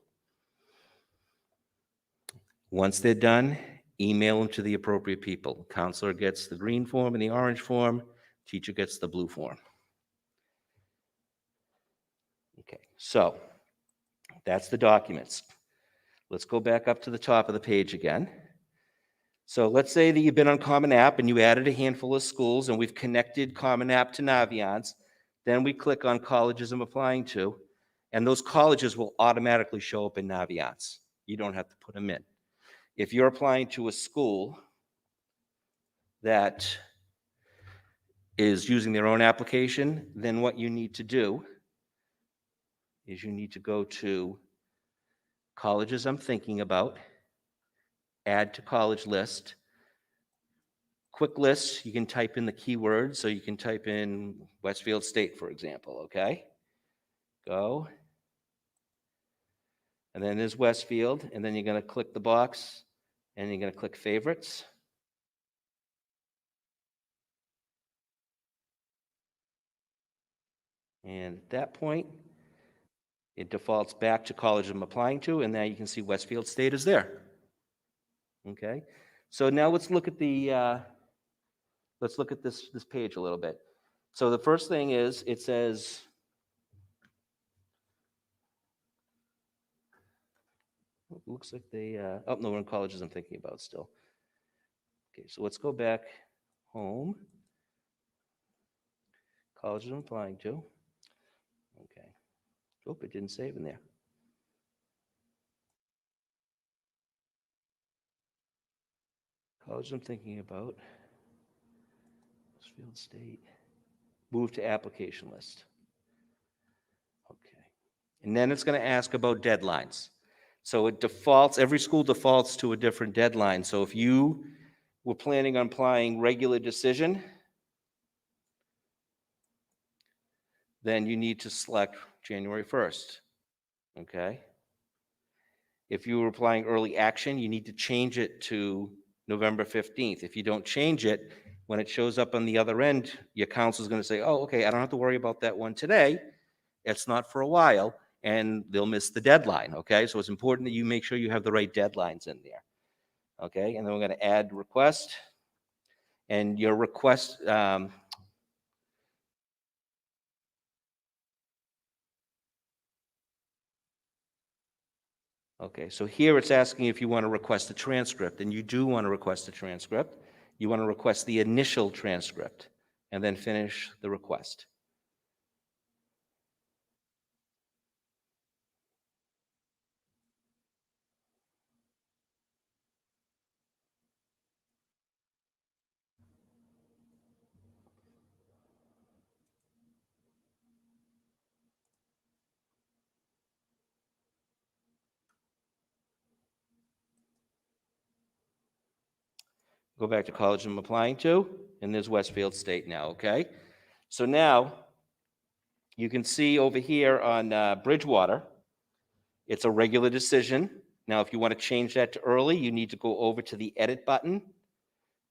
Once they're done, email them to the appropriate people. Counselor gets the green form and the orange form, teacher gets the blue form. Okay, so that's the documents. Let's go back up to the top of the page again. So let's say that you've been on Common App and you added a handful of schools and we've connected Common App to Naviance. Then we click on colleges I'm applying to, and those colleges will automatically show up in Naviance. You don't have to put them in. If you're applying to a school that is using their own application, then what you need to do is you need to go to colleges I'm thinking about, add to college list. Quick list, you can type in the keywords, so you can type in Westfield State, for example, okay? Go. And then there's Westfield, and then you're going to click the box, and you're going to click favorites. And at that point, it defaults back to college I'm applying to, and now you can see Westfield State is there. Okay, so now let's look at this page a little bit. So the first thing is, it says, it looks like they, oh no, we're in colleges I'm thinking about still. Okay, so let's go back home. Colleges I'm applying to. Okay. Oh, it didn't save in there. College I'm thinking about. Westfield State. Move to application list. Okay. And then it's going to ask about deadlines. So it defaults, every school defaults to a different deadline. So if you were planning on applying regular decision, then you need to select January 1st. Okay. If you were applying early action, you need to change it to November 15th. If you don't change it, when it shows up on the other end, your counsel is going to say, oh, okay, I don't have to worry about that one today. It's not for a while, and they'll miss the deadline, okay? So it's important that you make sure you have the right deadlines in there, okay? And then we're going to add request, and your request, okay, so here it's asking if you want to request a transcript, and you do want to request a transcript. You want to request the initial transcript, and then finish the request. Go back to college I'm applying to, and there's Westfield State now, okay? So now, you can see over here on Bridgewater, it's a regular decision. Now, if you want to change that to early, you need to go over to the edit button,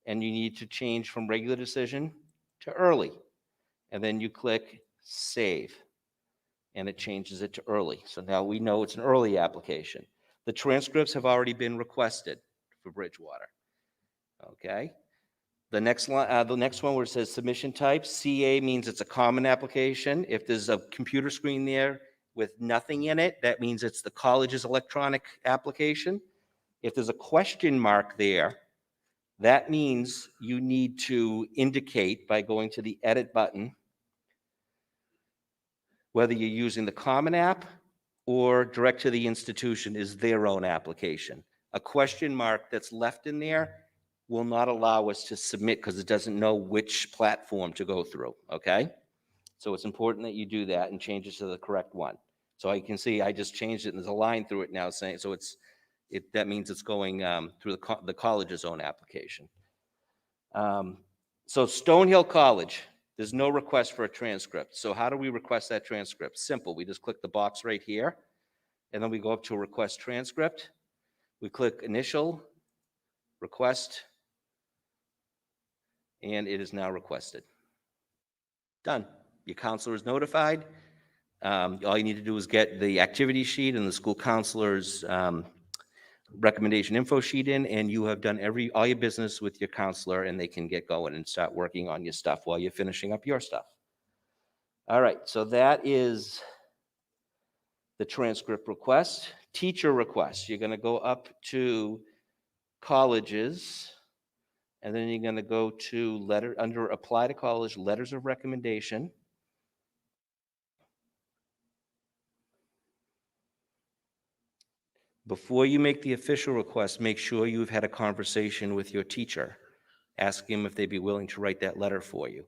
and you need to change from regular decision to early. And then you click save, and it changes it to early. So now we know it's an early application. The transcripts have already been requested for Bridgewater, okay? The next one where it says submission type, CA means it's a common application. If there's a computer screen there with nothing in it, that means it's the college's electronic application. If there's a question mark there, that means you need to indicate by going to the edit button whether you're using the common app or direct to the institution is their own application. A question mark that's left in there will not allow us to submit because it doesn't know which platform to go through, okay? So it's important that you do that and change it to the correct one. So you can see I just changed it and there's a line through it now saying, so that means it's going through the college's own application. So Stonehill College, there's no request for a transcript. So how do we request that transcript? Simple, we just click the box right here and then we go up to request transcript. We click initial, request, and it is now requested. Done. Your counselor is notified. All you need to do is get the activity sheet and the school counselor's recommendation info sheet in, and you have done all your business with your counselor, and they can get going and start working on your stuff while you're finishing up your stuff. All right, so that is the transcript request. Teacher request, you're going to go up to colleges, and then you're going to go to under apply to college, letters of recommendation. Before you make the official request, make sure you've had a conversation with your teacher. Ask him if they'd be willing to write that letter for you,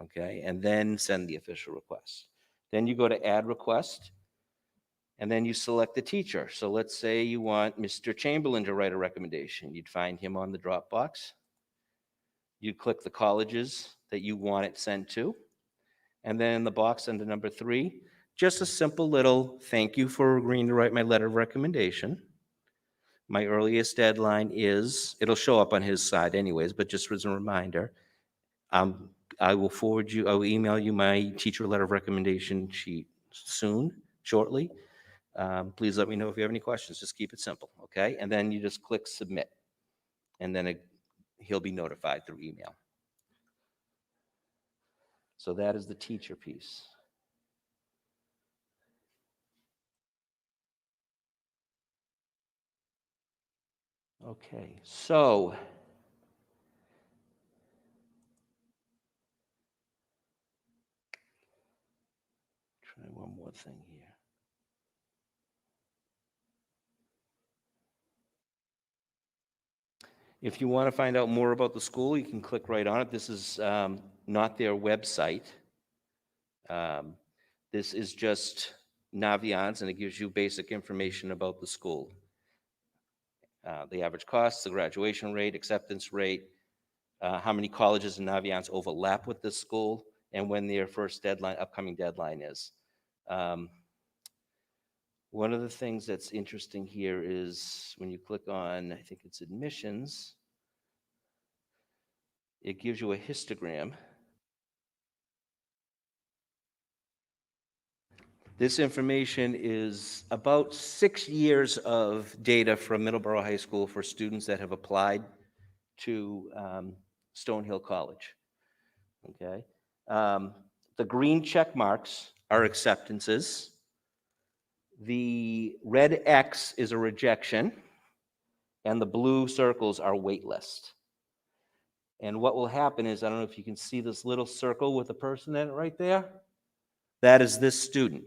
okay? And then send the official request. Then you go to add request, and then you select the teacher. So let's say you want Mr. Chamberlain to write a recommendation. You'd find him on the Dropbox. You'd click the colleges that you want it sent to. And then in the box under number 3, just a simple little thank you for agreeing to write my letter of recommendation. My earliest deadline is, it'll show up on his side anyways, but just as a reminder, I will email you my teacher letter of recommendation sheet shortly. Please let me know if you have any questions. Just keep it simple, okay? And then you just click submit, and then he'll be notified through email. So that is the teacher piece. Okay, so try one more thing here. If you want to find out more about the school, you can click right on it. This is not their website. This is just Naviance, and it gives you basic information about the school. The average costs, the graduation rate, acceptance rate, how many colleges in Naviance overlap with this school, and when their first upcoming deadline is. One of the things that's interesting here is when you click on, I think it's admissions, it gives you a histogram. This information is about 6 years of data from Middleborough High School for students that have applied to Stonehill College, okay? The green check marks are acceptances. The red X is a rejection, and the blue circles are wait list. And what will happen is, I don't know if you can see this little circle with a person in it right there. That is this student.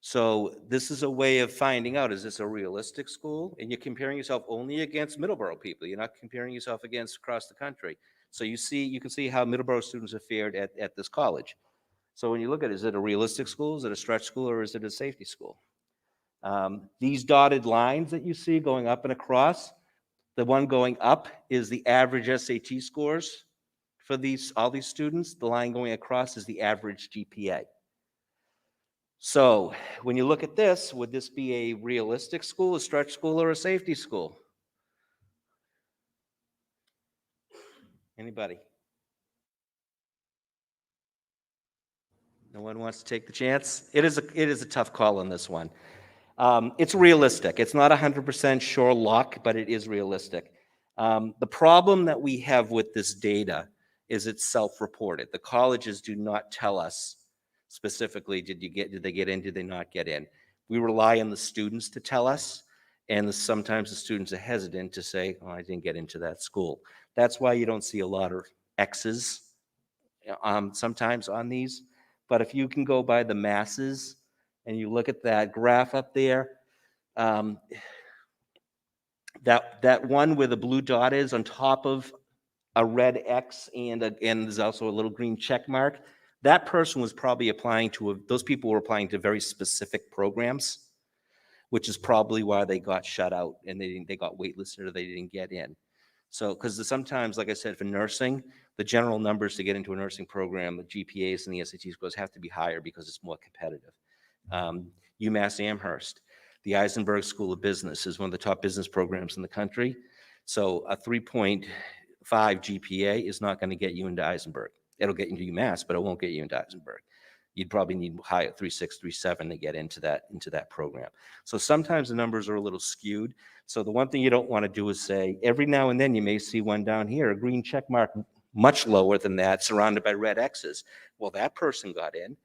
So this is a way of finding out, is this a realistic school? And you're comparing yourself only against Middleborough people. You're not comparing yourself against across the country. So you can see how Middleborough students have fared at this college. So when you look at it, is it a realistic school? Is it a stretch school, or is it a safety school? These dotted lines that you see going up and across, the one going up is the average SAT scores for all these students. The line going across is the average GPA. So when you look at this, would this be a realistic school, a stretch school, or a safety school? Anybody? No one wants to take the chance? It is a tough call on this one. It's realistic. It's not 100% sure lock, but it is realistic. The problem that we have with this data is it's self-reported. The colleges do not tell us specifically, did they get in, did they not get in? We rely on the students to tell us, and sometimes the students are hesitant to say, oh, I didn't get into that school. That's why you don't see a lot of X's sometimes on these. But if you can go by the masses and you look at that graph up there, um, that one where the blue dot is on top of a red X and there's also a little green check mark, that person was probably applying to, those people were applying to very specific programs, which is probably why they got shut out and they got waitlisted or they didn't get in. So, because sometimes, like I said, for nursing, the general numbers to get into a nursing program, the GPAs and the SAT scores have to be higher because it's more competitive. UMass Amherst, the Eisenberg School of Business is one of the top business programs in the country. So a 3.5 GPA is not going to get you into Eisenberg. It'll get you into UMass, but it won't get you into Eisenberg. You'd probably need higher 3.6, 3.7 to get into that program. So sometimes the numbers are a little skewed. So the one thing you don't want to do is say, every now and then you may see one down here, a green check mark much lower than that, surrounded by red X's. Well, that person got in.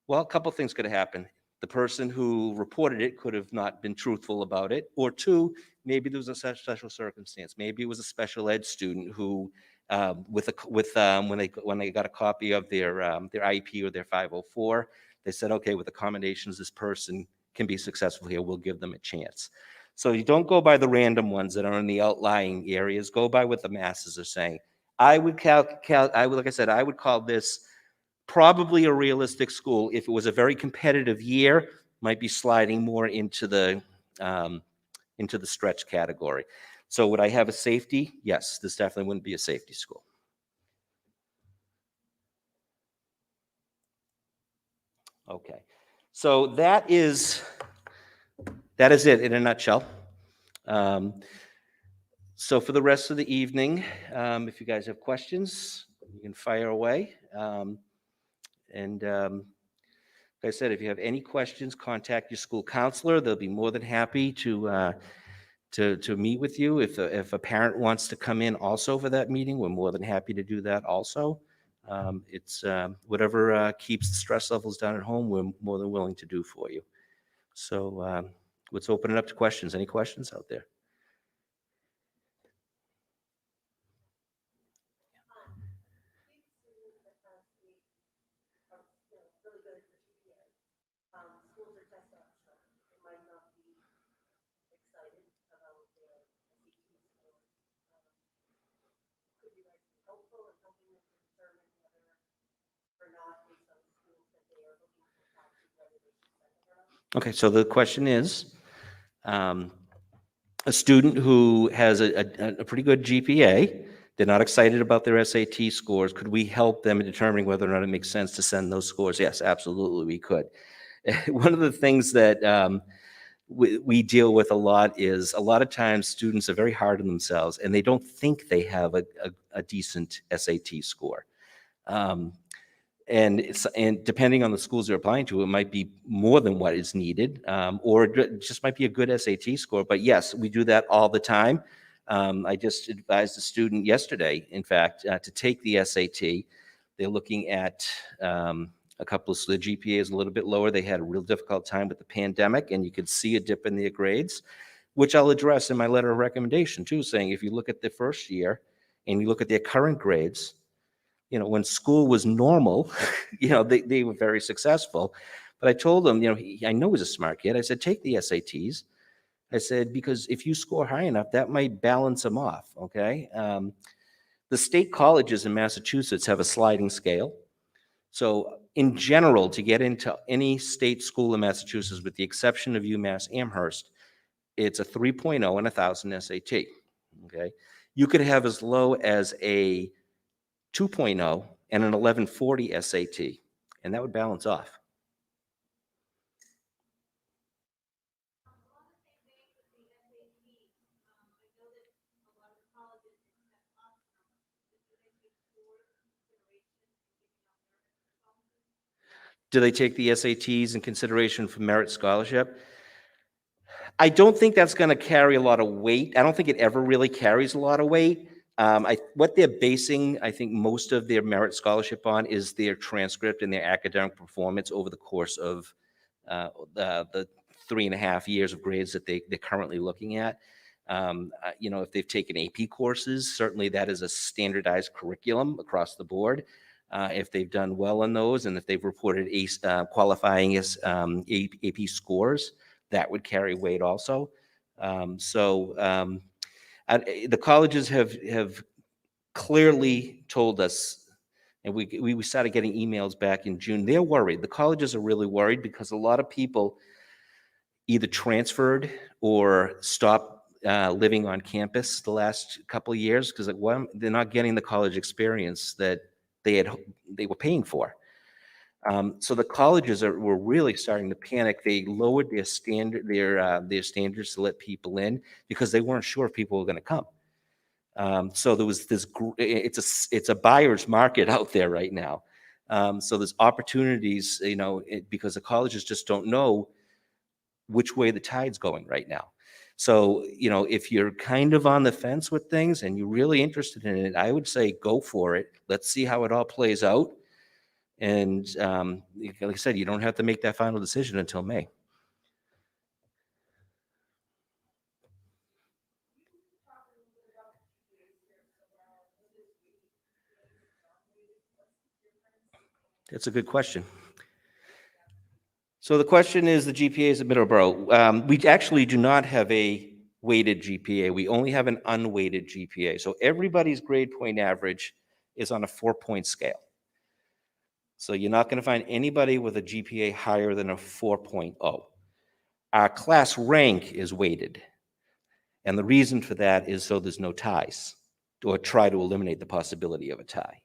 Well, a couple things could have happened. The person who reported it could have not been truthful about it, or two, maybe there was a special circumstance. Maybe it was a special ed student who, when they got a copy of their IEP or their 504, they said, okay, with accommodations, this person can be successful here. We'll give them a chance. So you don't go by the random ones that are in the outlying areas. Go by what the masses are saying. I would like I said, I would call this probably a realistic school. If it was a very competitive year, might be sliding more into the stretch category. So would I have a safety? Yes, this definitely wouldn't be a safety school. Okay, so that is it in a nutshell. So for the rest of the evening, if you guys have questions, you can fire away. Like I said, if you have any questions, contact your school counselor. They'll be more than happy to meet with you. If a parent wants to come in also for that meeting, we're more than happy to do that also. It's whatever keeps the stress levels down at home, we're more than willing to do for you. So let's open it up to questions. Any questions out there? Okay, so the question is, a student who has a pretty good GPA, they're not excited about their SAT scores, could we help them in determining whether or not it makes sense to send those scores? Yes, absolutely, we could. One of the things that we deal with a lot is, a lot of times students are very hard on themselves and they don't think they have a decent SAT score. And depending on the schools they're applying to, it might be more than what is needed, or it just might be a good SAT score. But yes, we do that all the time. I just advised a student yesterday, in fact, to take the SAT. They're looking at a couple of, so the GPA is a little bit lower. They had a real difficult time with the pandemic, and you could see a dip in their grades, which I'll address in my letter of recommendation too, saying if you look at the first year and you look at their current grades, when school was normal, they were very successful. But I told them, I know he's a smart kid. I said, take the SATs. I said, because if you score high enough, that might balance them off, okay? The state colleges in Massachusetts have a sliding scale. So in general, to get into any state school in Massachusetts, with the exception of UMass Amherst, it's a 3.0 and 1,000 SAT, okay? You could have as low as a 2.0 and an 1140 SAT, and that would balance off. Do they take the SATs in consideration for merit scholarship? I don't think that's going to carry a lot of weight. I don't think it ever really carries a lot of weight. What they're basing, I think, most of their merit scholarship on is their transcript and their academic performance over the course of the 3.5 years of grades that they're currently looking at. If they've taken AP courses, certainly that is a standardized curriculum across the board. If they've done well on those, and if they've reported qualifying as AP scores, that would carry weight also. The colleges have clearly told us, and we started getting emails back in June. They're worried. The colleges are really worried because a lot of people either transferred or stopped living on campus the last couple of years because they're not getting the college experience that they were paying for. So the colleges were really starting to panic. They lowered their standards to let people in because they weren't sure if people were going to come. So there was this. It's a buyer's market out there right now. So there's opportunities, because the colleges just don't know which way the tide's going right now. So, if you're kind of on the fence with things and you're really interested in it, I would say go for it. Let's see how it all plays out. And like I said, you don't have to make that final decision until May. That's a good question. So the question is the GPAs at Middleborough. We actually do not have a weighted GPA. We only have an unweighted GPA. So everybody's grade point average is on a 4-point scale. So you're not going to find anybody with a GPA higher than a 4.0. Our class rank is weighted. And the reason for that is so there's no ties, or try to eliminate the possibility of a tie.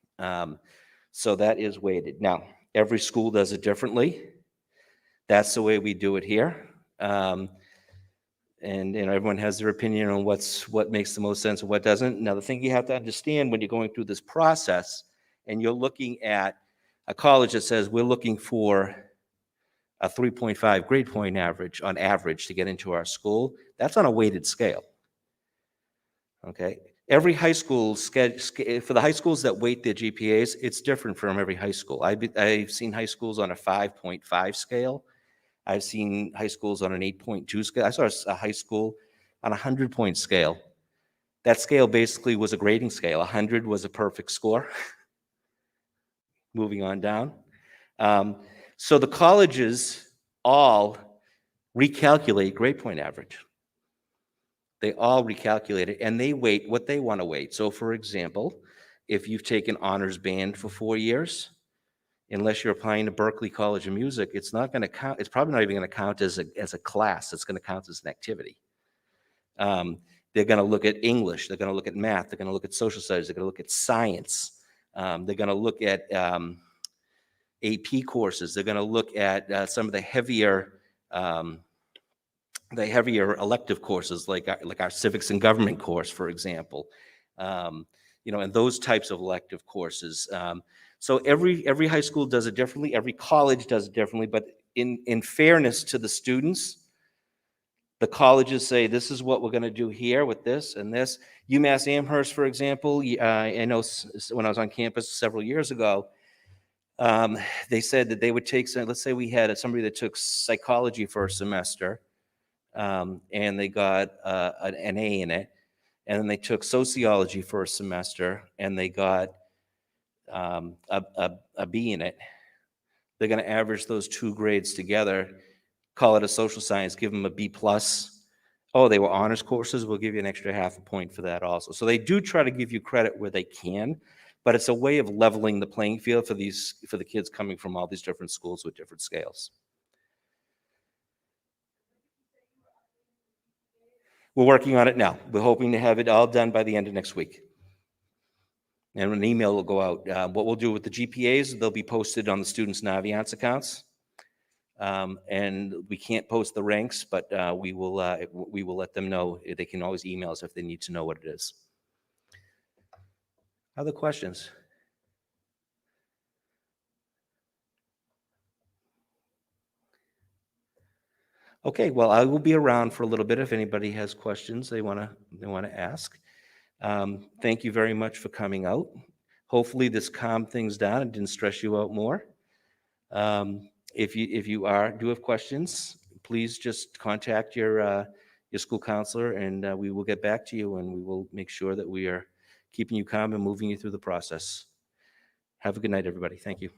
So that is weighted. Now, every school does it differently. That's the way we do it here. And everyone has their opinion on what makes the most sense and what doesn't. Now, the thing you have to understand when you're going through this process and you're looking at a college that says we're looking for a 3.5 grade point average on average to get into our school, that's on a weighted scale. Okay. Every high school for the high schools that weight their GPAs, it's different from every high school. I've seen high schools on a 5.5 scale. I've seen high schools on an 8.2 scale. I saw a high school on a 100-point scale. That scale basically was a grading scale. 100 was a perfect score. Moving on down. So the colleges all recalculate grade point average. They all recalculate it, and they weight what they want to weight. So, for example, if you've taken honors band for 4 years, unless you're applying to Berklee College of Music, it's not going to count. It's probably not even going to count as a class. It's going to count as an activity. They're going to look at English. They're going to look at math. They're going to look at social studies. They're going to look at science. They're going to look at AP courses. They're going to look at some of the heavier elective courses, like our civics and government course, for example, and those types of elective courses. So every high school does it differently. Every college does it differently. But in fairness to the students, the colleges say this is what we're going to do here with this and this. UMass Amherst, for example, I know when I was on campus several years ago, they said that they would take. Let's say we had somebody that took psychology for a semester. And they got an A in it, and then they took sociology for a semester, and they got a B in it. They're going to average those 2 grades together, call it a social science, give them a B+. Oh, they were honors courses, we'll give you an extra half a point for that also. So they do try to give you credit where they can, but it's a way of leveling the playing field for the kids coming from all these different schools with different scales. We're working on it now. We're hoping to have it all done by the end of next week. And an email will go out. What we'll do with the GPAs, they'll be posted on the students' Naviance accounts. And we can't post the ranks, but we will let them know. They can always email us if they need to know what it is. Other questions? Okay, well, I will be around for a little bit if anybody has questions they want to ask. Thank you very much for coming out. Hopefully this calmed things down and didn't stress you out more. If you do have questions, please just contact your school counselor, and we will get back to you, and we will make sure that we are keeping you calm and moving you through the process. Have a good night, everybody. Thank you.